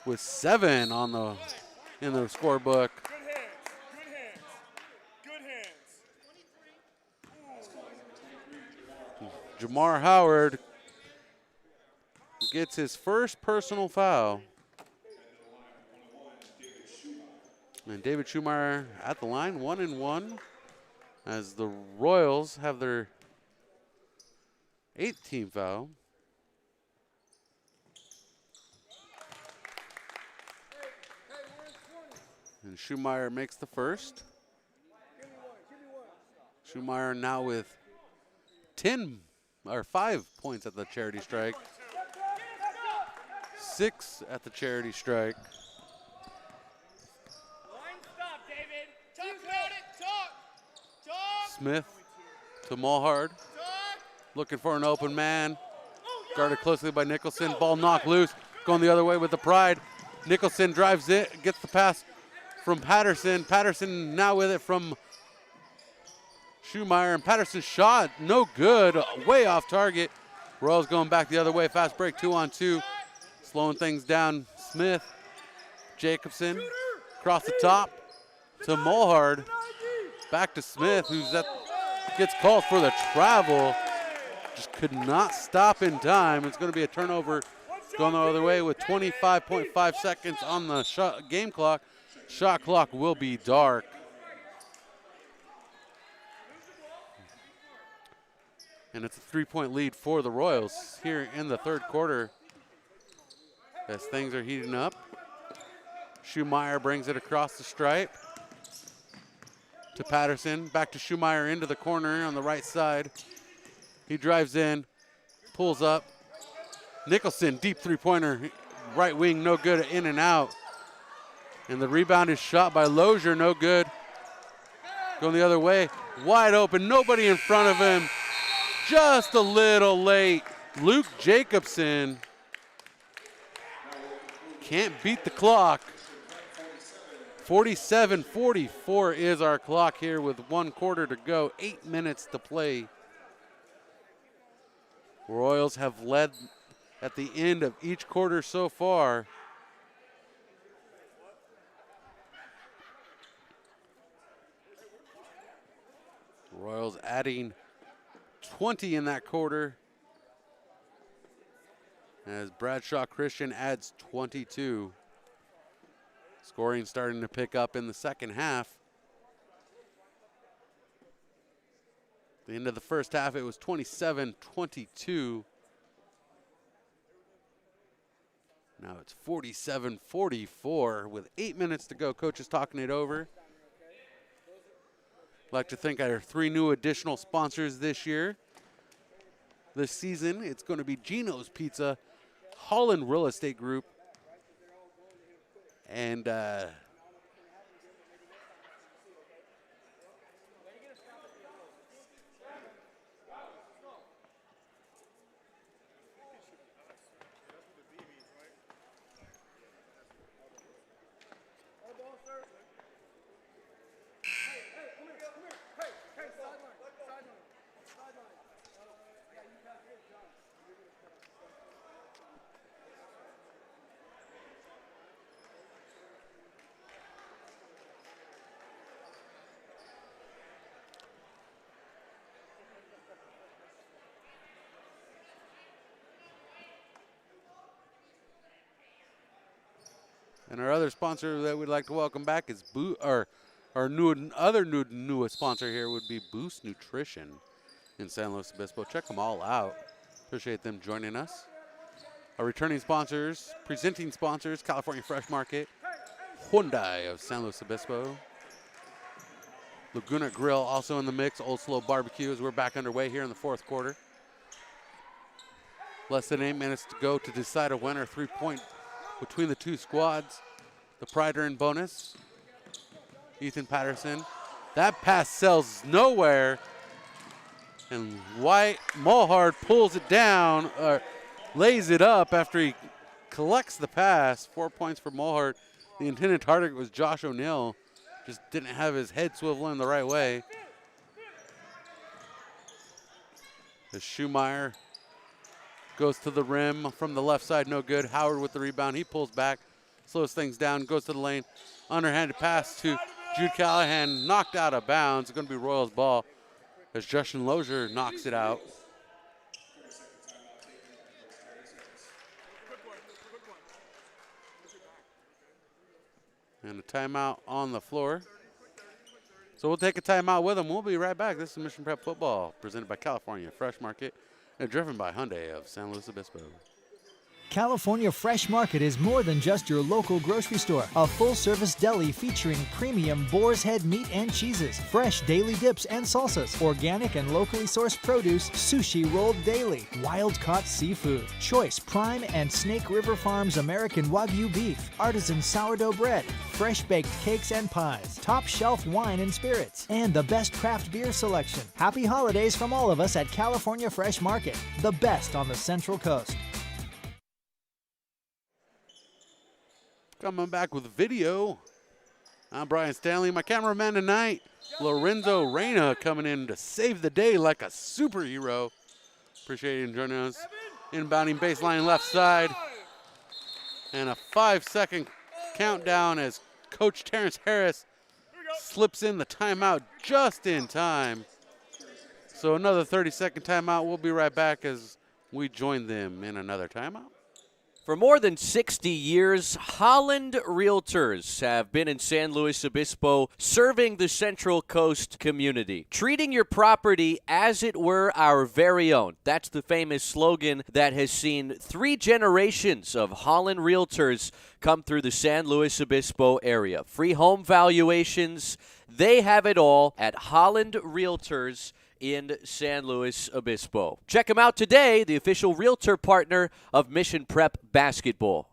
S3: with 7 on in the scorebook. Jamar Howard gets his first personal foul. And David Schumeyer at the line, 1-1, as the Royals have their 8th team foul. And Schumeyer makes the first. Schumeyer now with 5 points at the charity strike. 6 at the charity strike. Smith to Mohart. Looking for an open man. Guarded closely by Nicholson. Ball knocked loose. Going the other way with the Pride. Nicholson drives it. Gets the pass from Patterson. Patterson now with it from Schumeyer. And Patterson's shot, no good. Way off target. Royals going back the other way. Fast break, 2-on-2. Slowing things down. Smith. Jacobson. Across the top to Mohart. Back to Smith, gets called for the travel. Just could not stop in time. It's going to be a turnover going the other way with 25.5 seconds on the game clock. Shot clock will be dark. And it's a 3-point lead for the Royals here in the third quarter as things are heating up. Schumeyer brings it across the stripe to Patterson, back to Schumeyer into the corner on the right side. He drives in, pulls up. Nicholson, deep 3-pointer, right wing, no good, in and out. And the rebound is shot by Lozier, no good. Going the other way, wide open, nobody in front of him. Just a little late. Luke Jacobson can't beat the clock. 47-44 is our clock here with 1 quarter to go, 8 minutes to play. Royals have led at the end of each quarter so far. Royals adding 20 in that quarter as Bradshaw Christian adds 22. Scoring starting to pick up in the second half. At the end of the first half, it was 27-22. Now it's 47-44 with 8 minutes to go. Coach is talking it over. I'd like to thank our 3 new additional sponsors this year. This season, it's going to be Gino's Pizza, Holland Real Estate Group, and our other sponsor that we'd like to welcome back is newest sponsor here would be Boost Nutrition in San Luis Obispo. Check them all out. Appreciate them joining us. Our returning sponsors, presenting sponsors, California Fresh Market, Hyundai of San Luis Obispo, Laguna Grill also in the mix, Old Slow Barbecue as we're back underway here in the fourth quarter. Less than 8 minutes to go to decide a winner. 3-point between the two squads. The Pride are in bonus. Ethan Patterson. That pass sells nowhere. And Wyatt Mohart pulls it down, lays it up after he collects the pass. 4 points for Mohart. The intended target was Josh O'Neill. Just didn't have his head swiveling the right way. As Schumeyer goes to the rim from the left side, no good. Howard with the rebound. He pulls back, slows things down, goes to the lane. Underhanded pass to Jude Callahan, knocked out of bounds. It's going to be Royals ball as Justin Lozier knocks it out. And a timeout on the floor. So we'll take a timeout with them. We'll be right back. This is Mission Prep Football presented by California Fresh Market and driven by Hyundai of San Luis Obispo.
S2: California Fresh Market is more than just your local grocery store. A full-service deli featuring premium boar's head meat and cheeses, fresh daily dips and salsas, organic and locally sourced produce, sushi rolled daily, wild-caught seafood, choice prime and Snake River Farms American Wagyu beef, artisan sourdough bread, fresh-baked cakes and pies, top-shelf wine and spirits, and the best craft beer selection. Happy holidays from all of us at California Fresh Market, the best on the Central Coast.
S3: Coming back with video. I'm Brian Stanley. My cameraman tonight, Lorenzo Reyna, coming in to save the day like a superhero. Appreciate you joining us. Inbounding baseline left side. And a 5-second countdown as Coach Terrence Harris slips in the timeout just in time. So another 30-second timeout. We'll be right back as we join them in another timeout.
S1: For more than 60 years, Holland Realtors have been in San Luis Obispo serving the Central Coast community, treating your property as it were our very own. That's the famous slogan that has seen 3 generations of Holland Realtors come through the San Luis Obispo area. Free home valuations, they have it all at Holland Realtors in San Luis Obispo. Check them out today, the official realtor partner of Mission Prep Basketball.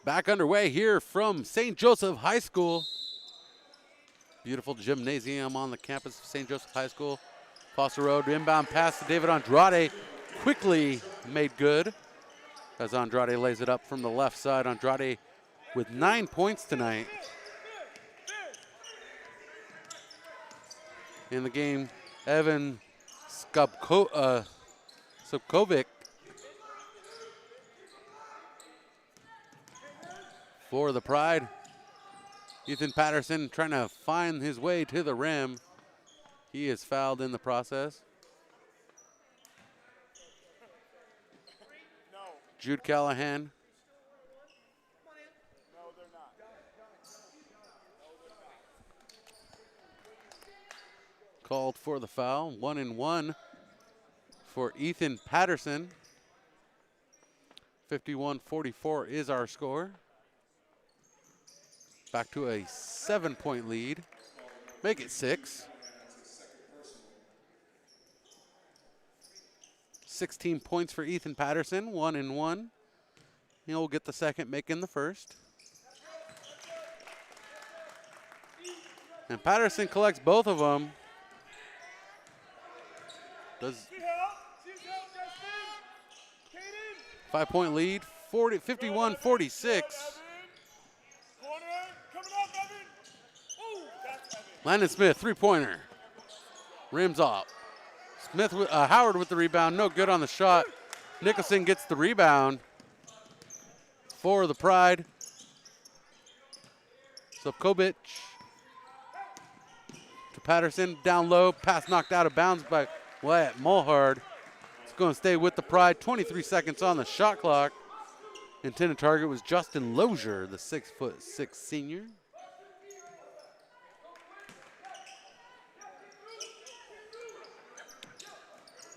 S3: Back underway here from St. Joseph High School. Beautiful gymnasium on the campus of St. Joseph High School. Foster Road, inbound pass to David Andrade. Quickly made good as Andrade lays it up from the left side. Andrade with 9 points tonight. In the game, Evan Skupkovic for the Pride. Ethan Patterson trying to find his way to the rim. He is fouled in the process. Jude Callahan. Called for the foul. 1-1 for Ethan Patterson. 51-44 is our score. Back to a 7-point lead. Make it 6. 16 points for Ethan Patterson, 1-1. He'll get the second, making the first. And Patterson collects both of them. Does 5-point lead, 51-46. Landon Smith, three-pointer. Rims off. Smith, Howard with the rebound, no good on the shot. Nicholson gets the rebound for the Pride. Sobkovic to Patterson, down low, pass knocked out of bounds by Wyatt Mohart. It's going to stay with the Pride. 23 seconds on the shot clock. Intended target was Justin Lozier, the 6'6" senior.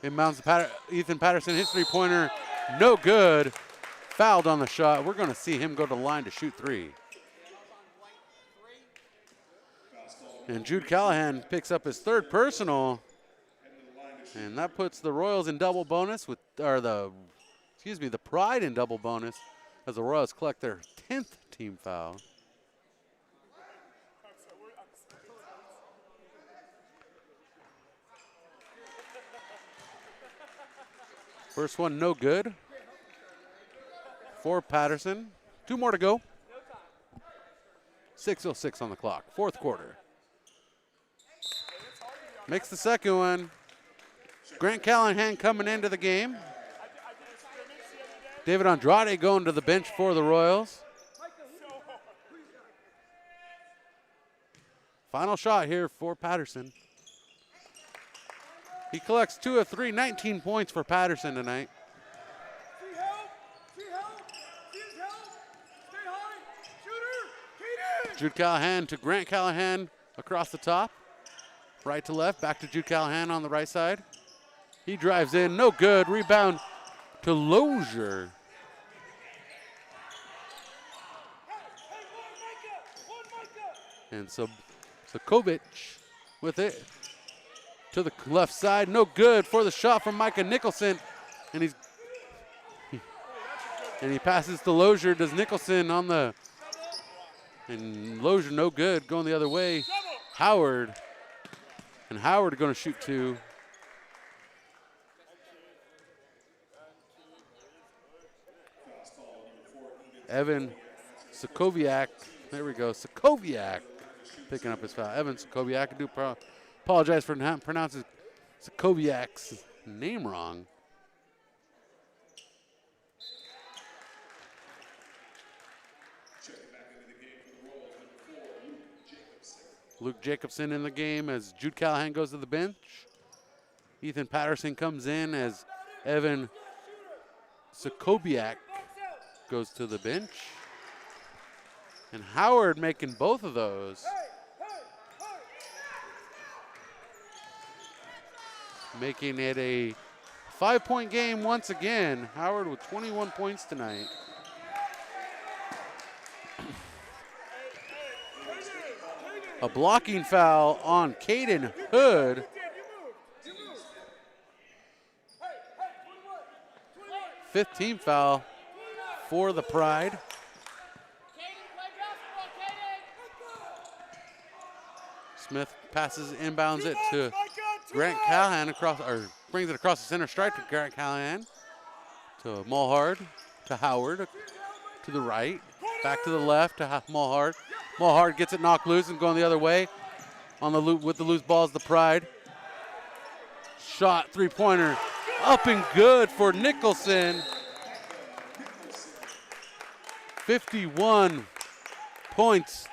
S3: Inbounds to Ethan Patterson, his three-pointer, no good. Fouled on the shot. We're going to see him go to the line to shoot three. And Jude Callahan picks up his third personal. And that puts the Royals in double bonus the Pride in double bonus as the Royals collect their 10th team foul. First one, no good for Patterson. 2 more to go. 6:06 on the clock, fourth quarter. Makes the second one. Grant Callahan coming into the game. David Andrade going to the bench for the Royals. Final shot here for Patterson. He collects 2 of 3, 19 points for Patterson tonight. Jude Callahan to Grant Callahan across the top. Right to left, back to Jude Callahan on the right side. He drives in, no good. Rebound to Lozier. And so Kovic with it. To the left side, no good for the shot from Micah Nicholson. And he passes to Lozier, does Nicholson on the, and Lozier no good, going the other way. Howard, and Howard going to shoot 2. Evan Sokoviak, there we go, Sokoviak picking up his foul. Evan Sokoviak, apologize for not pronouncing Sokoviak's name wrong. Luke Jacobson in the game as Jude Callahan goes to the bench. Ethan Patterson comes in as Evan Sokoviak goes to the bench. And Howard making both of those. Making it a 5-point game once again. Howard with 21 points tonight. A blocking foul on Caden Hood. Fifth team foul for the Pride. Smith passes, inbounds it to Grant Callahan brings it across the center stripe to Grant Callahan, to Mohart, to Howard, to the right, back to the left to Mohart. Mohart gets it knocked loose and going the other way. On the loop with the loose balls, the Pride. Shot, three-pointer, up and good for Nicholson. 51 points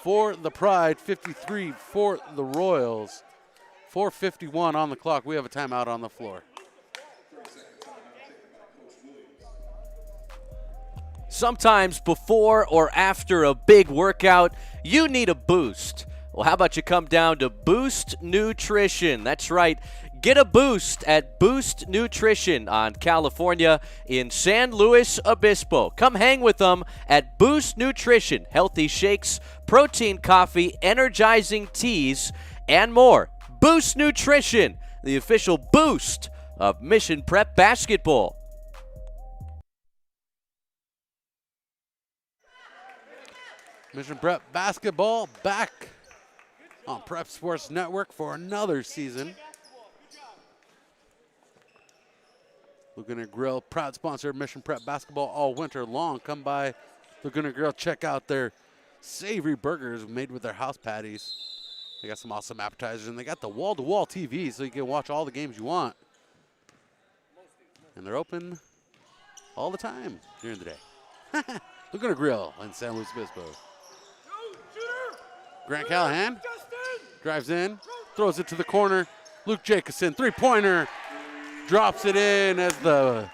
S3: for the Pride, 53 for the Royals. 4:51 on the clock. We have a timeout on the floor.
S1: Sometimes before or after a big workout, you need a boost. Well, how about you come down to Boost Nutrition? That's right. Get a boost at Boost Nutrition on California in San Luis Obispo. Come hang with them at Boost Nutrition. Healthy shakes, protein coffee, energizing teas, and more. Boost Nutrition, the official boost of Mission Prep basketball.
S3: Mission Prep basketball back on Prep Sports Network for another season. Laguna Grill, proud sponsor of Mission Prep basketball all winter long. Come by Laguna Grill, check out their savory burgers made with their house patties. They got some awesome appetizers, and they got the wall-to-wall TV so you can watch all the games you want. And they're open all the time during the day. Laguna Grill in San Luis Obispo. Grant Callahan drives in, throws it to the corner. Luke Jacobson, three-pointer, drops it in as the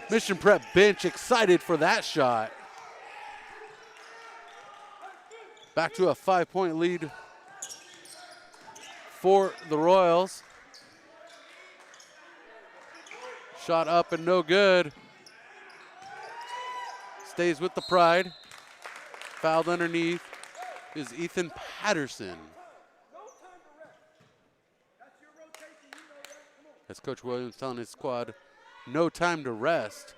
S3: Mission Prep bench excited for that shot. Back to a 5-point lead for the Royals. Shot up and no good. Stays with the Pride. Fouled underneath is Ethan Patterson. That's Coach Williams telling his squad, no time to rest.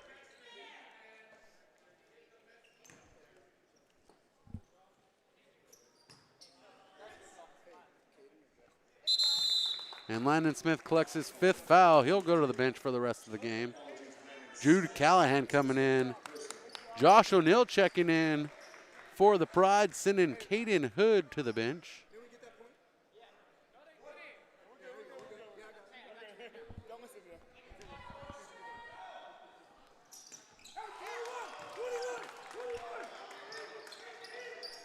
S3: And Landon Smith collects his 5th foul. He'll go to the bench for the rest of the game. Jude Callahan coming in. Josh O'Neill checking in for the Pride, sending Caden Hood to the bench.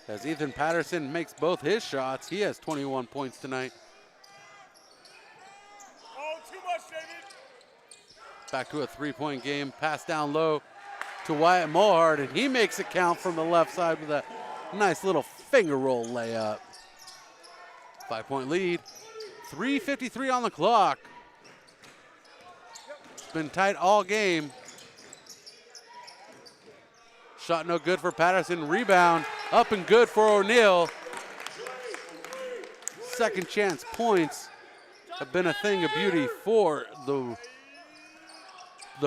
S3: As Ethan Patterson makes both his shots, he has 21 points tonight. Back to a 3-point game, pass down low to Wyatt Mohart, and he makes it count from the left side with a nice little finger roll layup. 5-point lead, 3:53 on the clock. It's been tight all game. Shot no good for Patterson, rebound, up and good for O'Neill. Second chance points have been a thing of beauty for the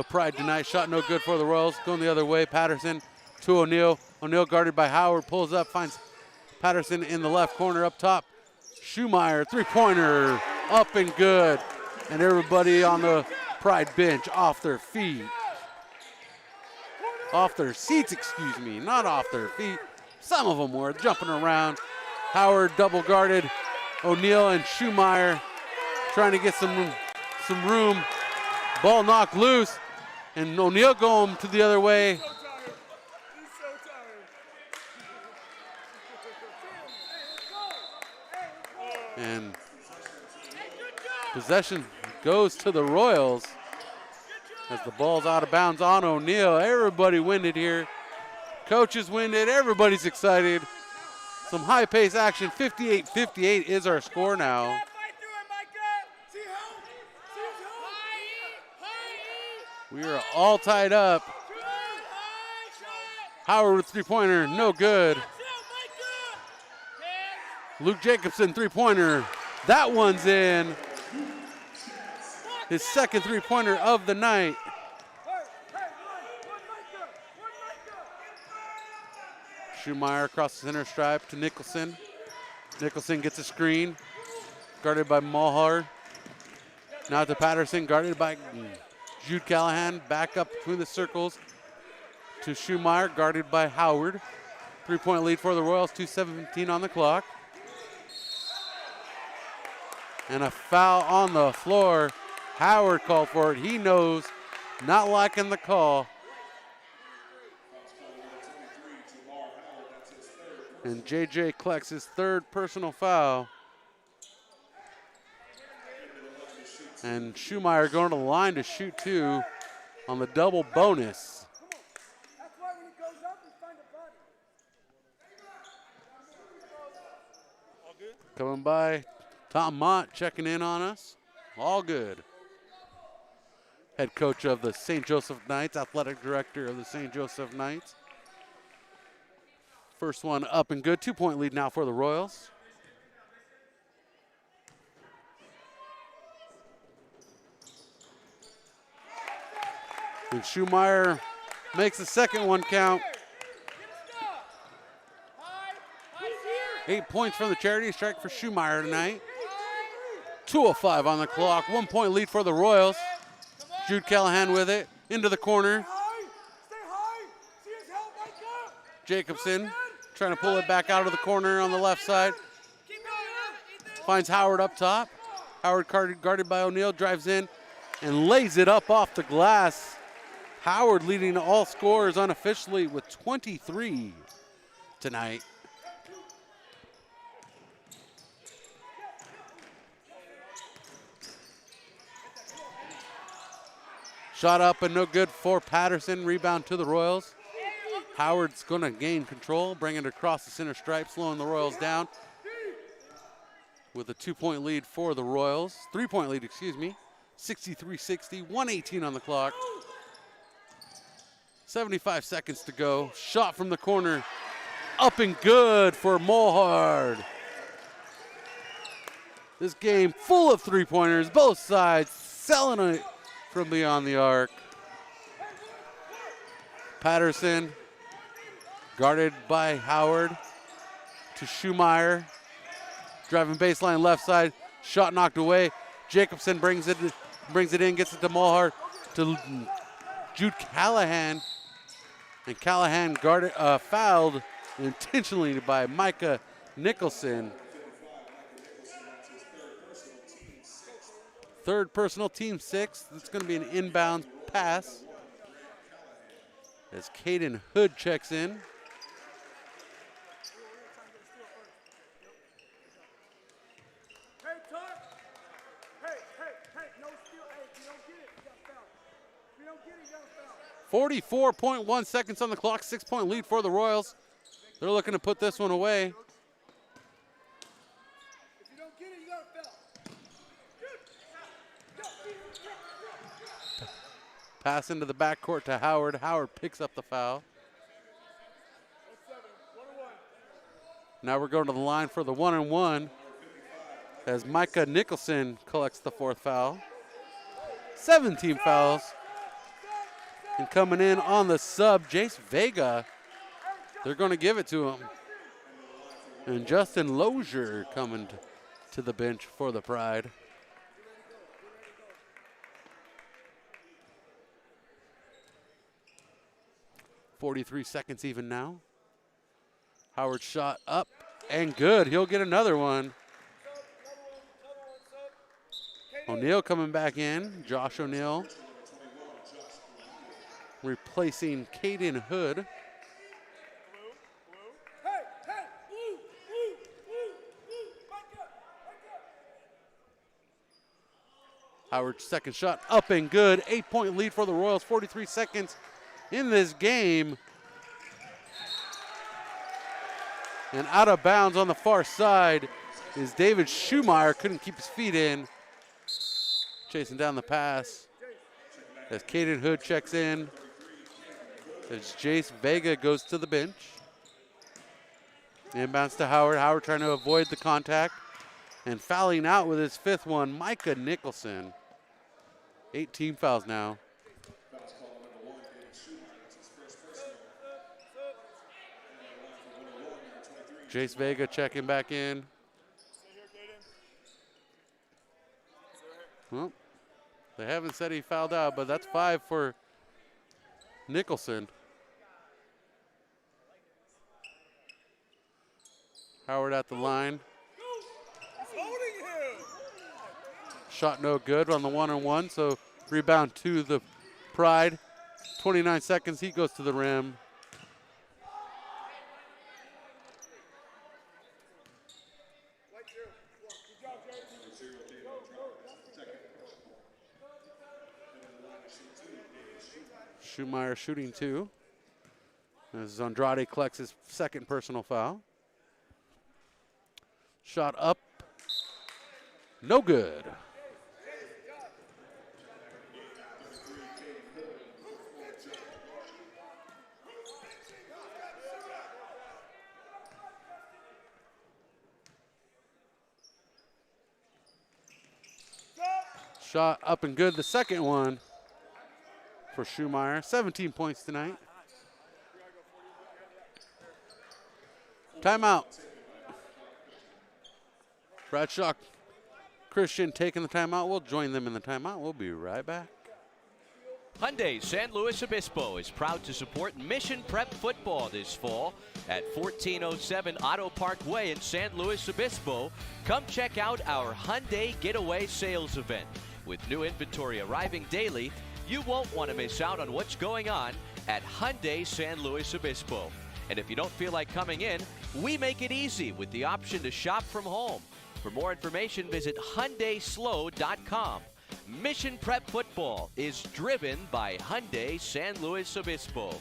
S3: Pride tonight. Shot no good for the Royals. Going the other way, Patterson to O'Neill. O'Neill guarded by Howard, pulls up, finds Patterson in the left corner up top. Schumeyer, three-pointer, up and good. And everybody on the Pride bench off their feet. Off their seats, excuse me, not off their feet. Some of them were jumping around. Howard double guarded. O'Neill and Schumeyer trying to get some room. Ball knocked loose, and O'Neill going to the other way. And possession goes to the Royals as the ball's out of bounds on O'Neill. Everybody winded here. Coaches winded, everybody's excited. Some high-pace action, 58-58 is our score now. We are all tied up. Howard with three-pointer, no good. Luke Jacobson, three-pointer. That one's in. His second three-pointer of the night. Schumeyer across the center stripe to Nicholson. Nicholson gets a screen, guarded by Mohart. Now to Patterson, guarded by Jude Callahan. Back up between the circles to Schumeyer, guarded by Howard. 3-point lead for the Royals, 2:17 on the clock. And a foul on the floor. Howard called for it. He knows, not liking the call. And JJ collects his third personal foul. And Schumeyer going to the line to shoot 2 on the double bonus.
S5: That's why when he goes up, we find a body.
S3: Coming by, Tom Mott checking in on us. All good. Head coach of the St. Joseph Knights, athletic director of the St. Joseph Knights. First one up and good. 2-point lead now for the Royals. And Schumeyer makes the second one count. 8 points from the charity strike for Schumeyer tonight. 2:05 on the clock. 1-point lead for the Royals. Jude Callahan with it. Into the corner. Jacobson trying to pull it back out of the corner on the left side. Finds Howard up top. Howard guarded by O'Neal, drives in and lays it up off the glass. Howard leading all scorers unofficially with 23 tonight. Shot up and no good for Patterson. Rebound to the Royals. Howard's going to gain control, bring it across the center stripe, slowing the Royals down. With a 2-point lead for the Royals. 3-point lead, excuse me. 63-60, 1:18 on the clock. 75 seconds to go. Shot from the corner. Up and good for Mohart. This game full of three-pointers, both sides selling it from beyond the arc. Patterson, guarded by Howard, to Schumeyer. Driving baseline left side, shot knocked away. Jacobson brings it in, gets it to Mohart, to Jude Callahan. And Callahan fouled intentionally by Micah Nicholson. Third personal, team 6. It's going to be an inbound pass as Caden Hood checks in.
S5: No steal. Hey, if you don't get it, you got foul. If you don't get it, you got foul.
S3: 44.1 seconds on the clock, 6-point lead for the Royals. They're looking to put this one away.
S5: If you don't get it, you got foul.
S3: Pass into the backcourt to Howard. Howard picks up the foul. Now we're going to the line for the 1-and-1 as Micah Nicholson collects the 4th foul. 17 fouls. And coming in on the sub, Jace Vega. They're going to give it to him. And Justin Lozier coming to the bench for the Pride. .43 seconds even now. Howard shot up and good. He'll get another one. O'Neal coming back in. Josh O'Neal replacing Caden Hood. Howard's second shot up and good. 8-point lead for the Royals. 43 seconds in this game. And out of bounds on the far side is David Schumeyer. Couldn't keep his feet in. Chasing down the pass as Caden Hood checks in. As Jace Vega goes to the bench. Inbounds to Howard. Howard trying to avoid the contact. And fouling out with his 5th one, Micah Nicholson. 18 fouls now. Jace Vega checking back in. Well, they haven't said he fouled out, but that's 5 for Nicholson. Howard at the line. Shot no good on the 1-on-1, so rebound to the Pride. 29 seconds, he goes to the rim. Schumacher shooting 2. As Andrade collects his second personal foul. Shot up, no good. Shot up and good, the second one for Schumacher. 17 points tonight. Timeout. Bradshaw Christian taking the timeout. We'll join them in the timeout. We'll be right back.
S1: Hyundai San Luis Obispo is proud to support Mission Prep football this fall at 1407 Auto Park Way in San Luis Obispo. Come check out our Hyundai Getaway Sales event. With new inventory arriving daily, you won't want to miss out on what's going on at Hyundai San Luis Obispo. And if you don't feel like coming in, we make it easy with the option to shop from home. For more information, visit HyundaiSlow.com. Mission Prep football is driven by Hyundai San Luis Obispo.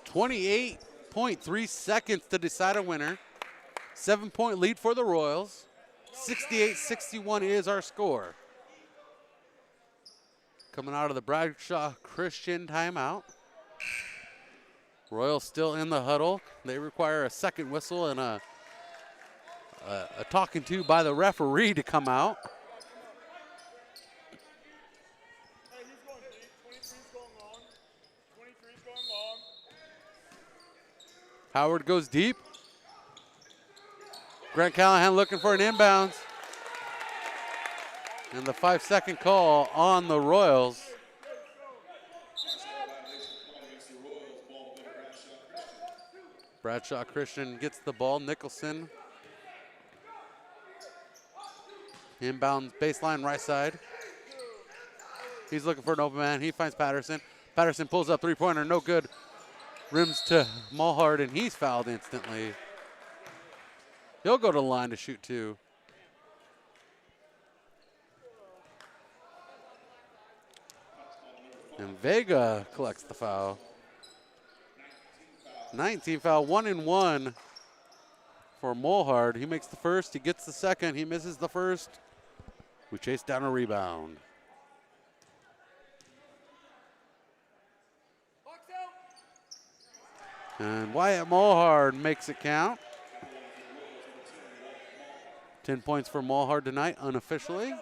S3: 28.3 seconds to decide a winner. 7-point lead for the Royals. 68-61 is our score. Coming out of the Bradshaw Christian timeout. Royals still in the huddle. They require a second whistle and a talking to by the referee to come out.
S4: Hey, he's going deep. 23's going long. 23's going long.
S3: Howard goes deep. Grant Callahan looking for an inbounds. And the 5-second call on the Royals. Bradshaw Christian gets the ball. Nicholson. Inbound baseline right side. He's looking for an open man. He finds Patterson. Patterson pulls up three-pointer, no good. Rims to Mohart, and he's fouled instantly. He'll go to the line to shoot 2. And Vega collects the foul. 19 foul, 1-and-1 for Mohart. He makes the first, he gets the second, he misses the first. We chase down a rebound. And Wyatt Mohart makes it count. 10 points for Mohart tonight, unofficially.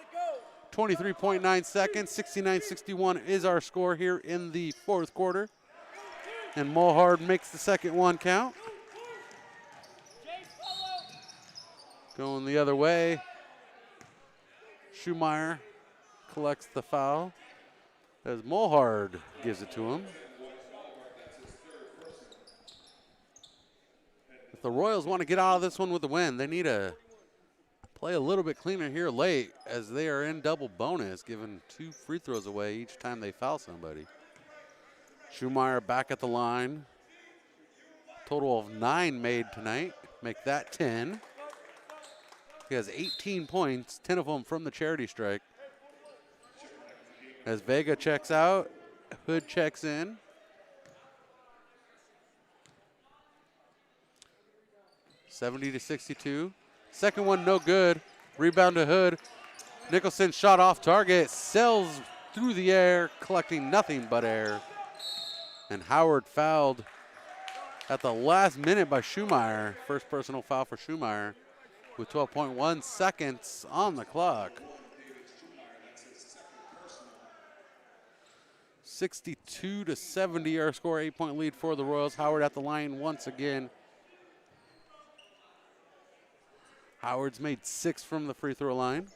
S3: 23.9 seconds, 69-61 is our score here in the fourth quarter. And Mohart makes the second one count. Going the other way. Schumacher collects the foul as Mohart gives it to him. If the Royals want to get out of this one with a win, they need to play a little bit cleaner here late as they are in double bonus, giving 2 free throws away each time they foul somebody. Schumacher back at the line. Total of 9 made tonight. Make that 10. He has 18 points, 10 of them from the charity strike. As Vega checks out, Hood checks in. (70-62). Second one no good. Rebound to Hood. Nicholson shot off target. Sails through the air, collecting nothing but air. And Howard fouled at the last minute by Schumacher. First personal foul for Schumacher with 12.1 seconds on the clock. 62-70 our score, 8-point lead for the Royals. Howard at the line once again. Howard's made 6 from the free throw line.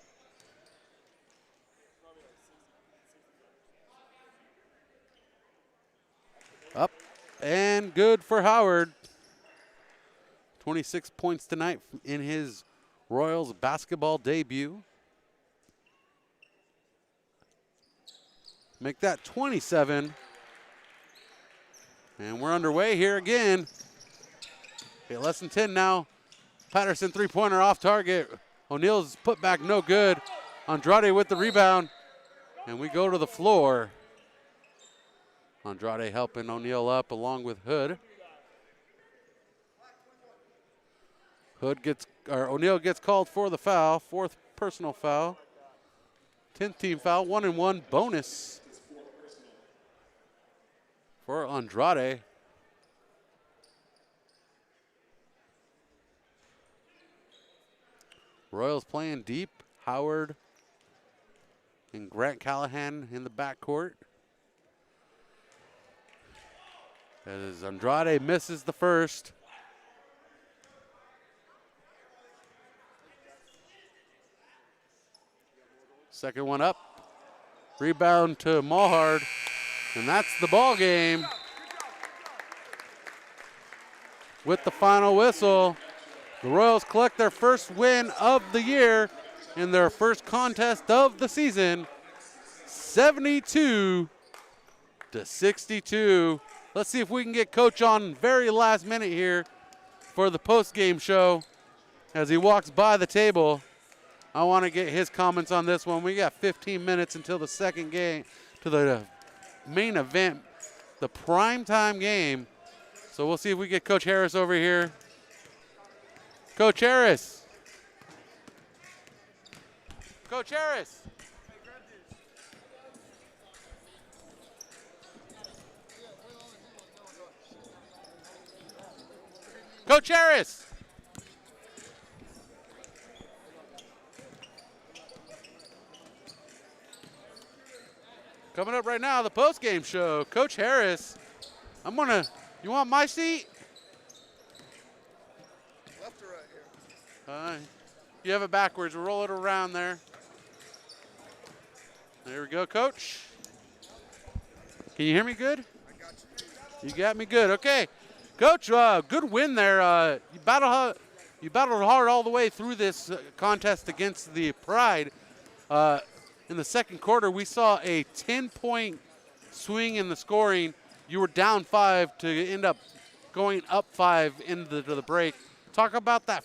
S3: Up and good for Howard. 26 points tonight in his Royals basketball debut. Make that 27. And we're underway here again. Okay, less than 10 now. Patterson three-pointer off target. O'Neal's put back no good. Andrade with the rebound. And we go to the floor. Andrade helping O'Neal up along with Hood. O'Neal gets called for the foul, 4th personal foul. 10th team foul, 1-and-1 bonus for Andrade. Royals playing deep. Howard and Grant Callahan in the backcourt. As Andrade misses the first. Second one up. Rebound to Mohart. And that's the ball game. With the final whistle, the Royals collect their first win of the year in their first contest of the season, 72-62. Let's see if we can get Coach on very last minute here for the post-game show. As he walks by the table, I want to get his comments on this one. We got 15 minutes until the second game, to the main event, the primetime game. So we'll see if we get Coach Harris over here. Coach Harris. Coach Harris. Coach Harris. Coming up right now, the post-game show. Coach Harris, you want my seat?
S5: Left or right here?
S3: You have it backwards. We'll roll it around there. There we go, Coach. Can you hear me good?
S5: I got you.
S3: You got me good. Okay. Coach, good win there. You battled hard all the way through this contest against the Pride. In the second quarter, we saw a 10-point swing in the scoring. You were down 5 to end up going up 5 into the break. Talk about that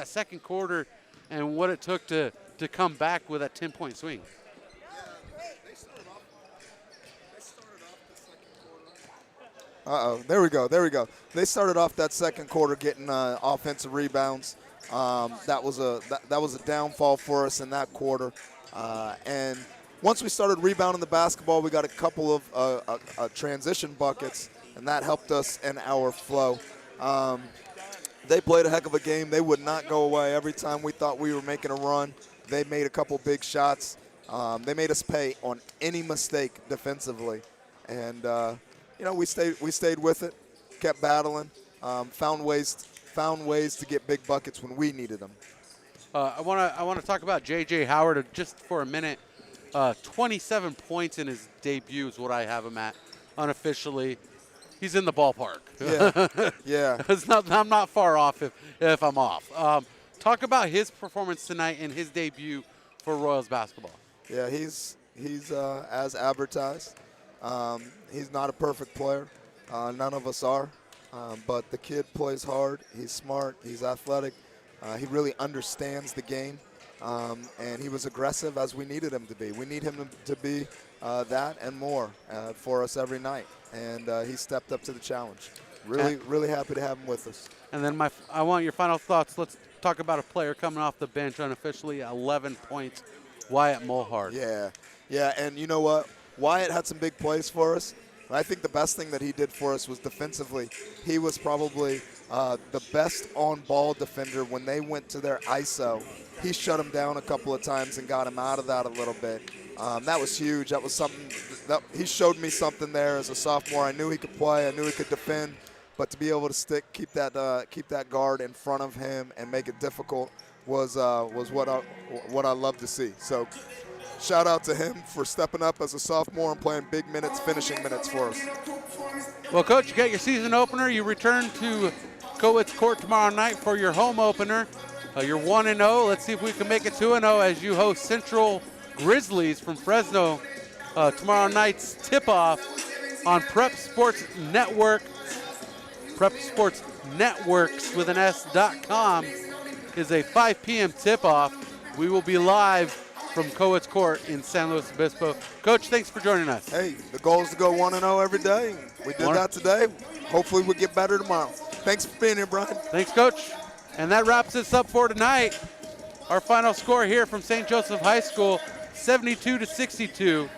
S3: second quarter and what it took to come back with that 10-point swing.
S5: They started off the second quarter.
S6: Uh-oh, there we go. They started off that second quarter getting offensive rebounds. That was a downfall for us in that quarter. And once we started rebounding the basketball, we got a couple of transition buckets, and that helped us in our flow. They played a heck of a game. They would not go away. Every time we thought we were making a run, they made a couple big shots. They made us pay on any mistake defensively. And, we stayed with it, kept battling, found ways to get big buckets when we needed them.
S3: I want to talk about J.J. Howard just for a minute. 27 points in his debut is what I have him at unofficially. He's in the ballpark.
S6: Yeah.
S3: I'm not far off if I'm off. Talk about his performance tonight in his debut for Royals basketball.
S6: Yeah, he's as advertised. He's not a perfect player. None of us are. But the kid plays hard. He's smart. He's athletic. He really understands the game. And he was aggressive as we needed him to be. We need him to be that and more for us every night. And he stepped up to the challenge. Really happy to have him with us.
S3: And then I want your final thoughts. Let's talk about a player coming off the bench unofficially, 11 points, Wyatt Mohart.
S6: Yeah, and you know what? Wyatt had some big plays for us. And I think the best thing that he did for us was defensively. He was probably the best on-ball defender when they went to their ISO. He shut him down a couple of times and got him out of that a little bit. That was huge. That was something that he showed me something there as a sophomore. I knew he could play. I knew he could defend. But to be able to keep that guard in front of him and make it difficult was what I love to see. So shout out to him for stepping up as a sophomore and playing big minutes, finishing minutes for us.
S3: Well, Coach, you got your season opener. You return to Coates Court tomorrow night for your home opener. You're 1-0. Let's see if we can make it 2-0 as you host Central Grizzlies from Fresno tomorrow night's tip-off on Prep Sports Network. Prep Sports Networks with an S.com is a 5 p.m. tip-off. We will be live from Coates Court in San Luis Obispo. Coach, thanks for joining us.
S6: Hey, the goal is to go 1-0 every day. We did that today. Hopefully we'll get better tomorrow. Thanks for being here, Brian.
S3: Thanks, Coach. And that wraps us up for tonight. Our final score here from St. Joseph High School, 72-62.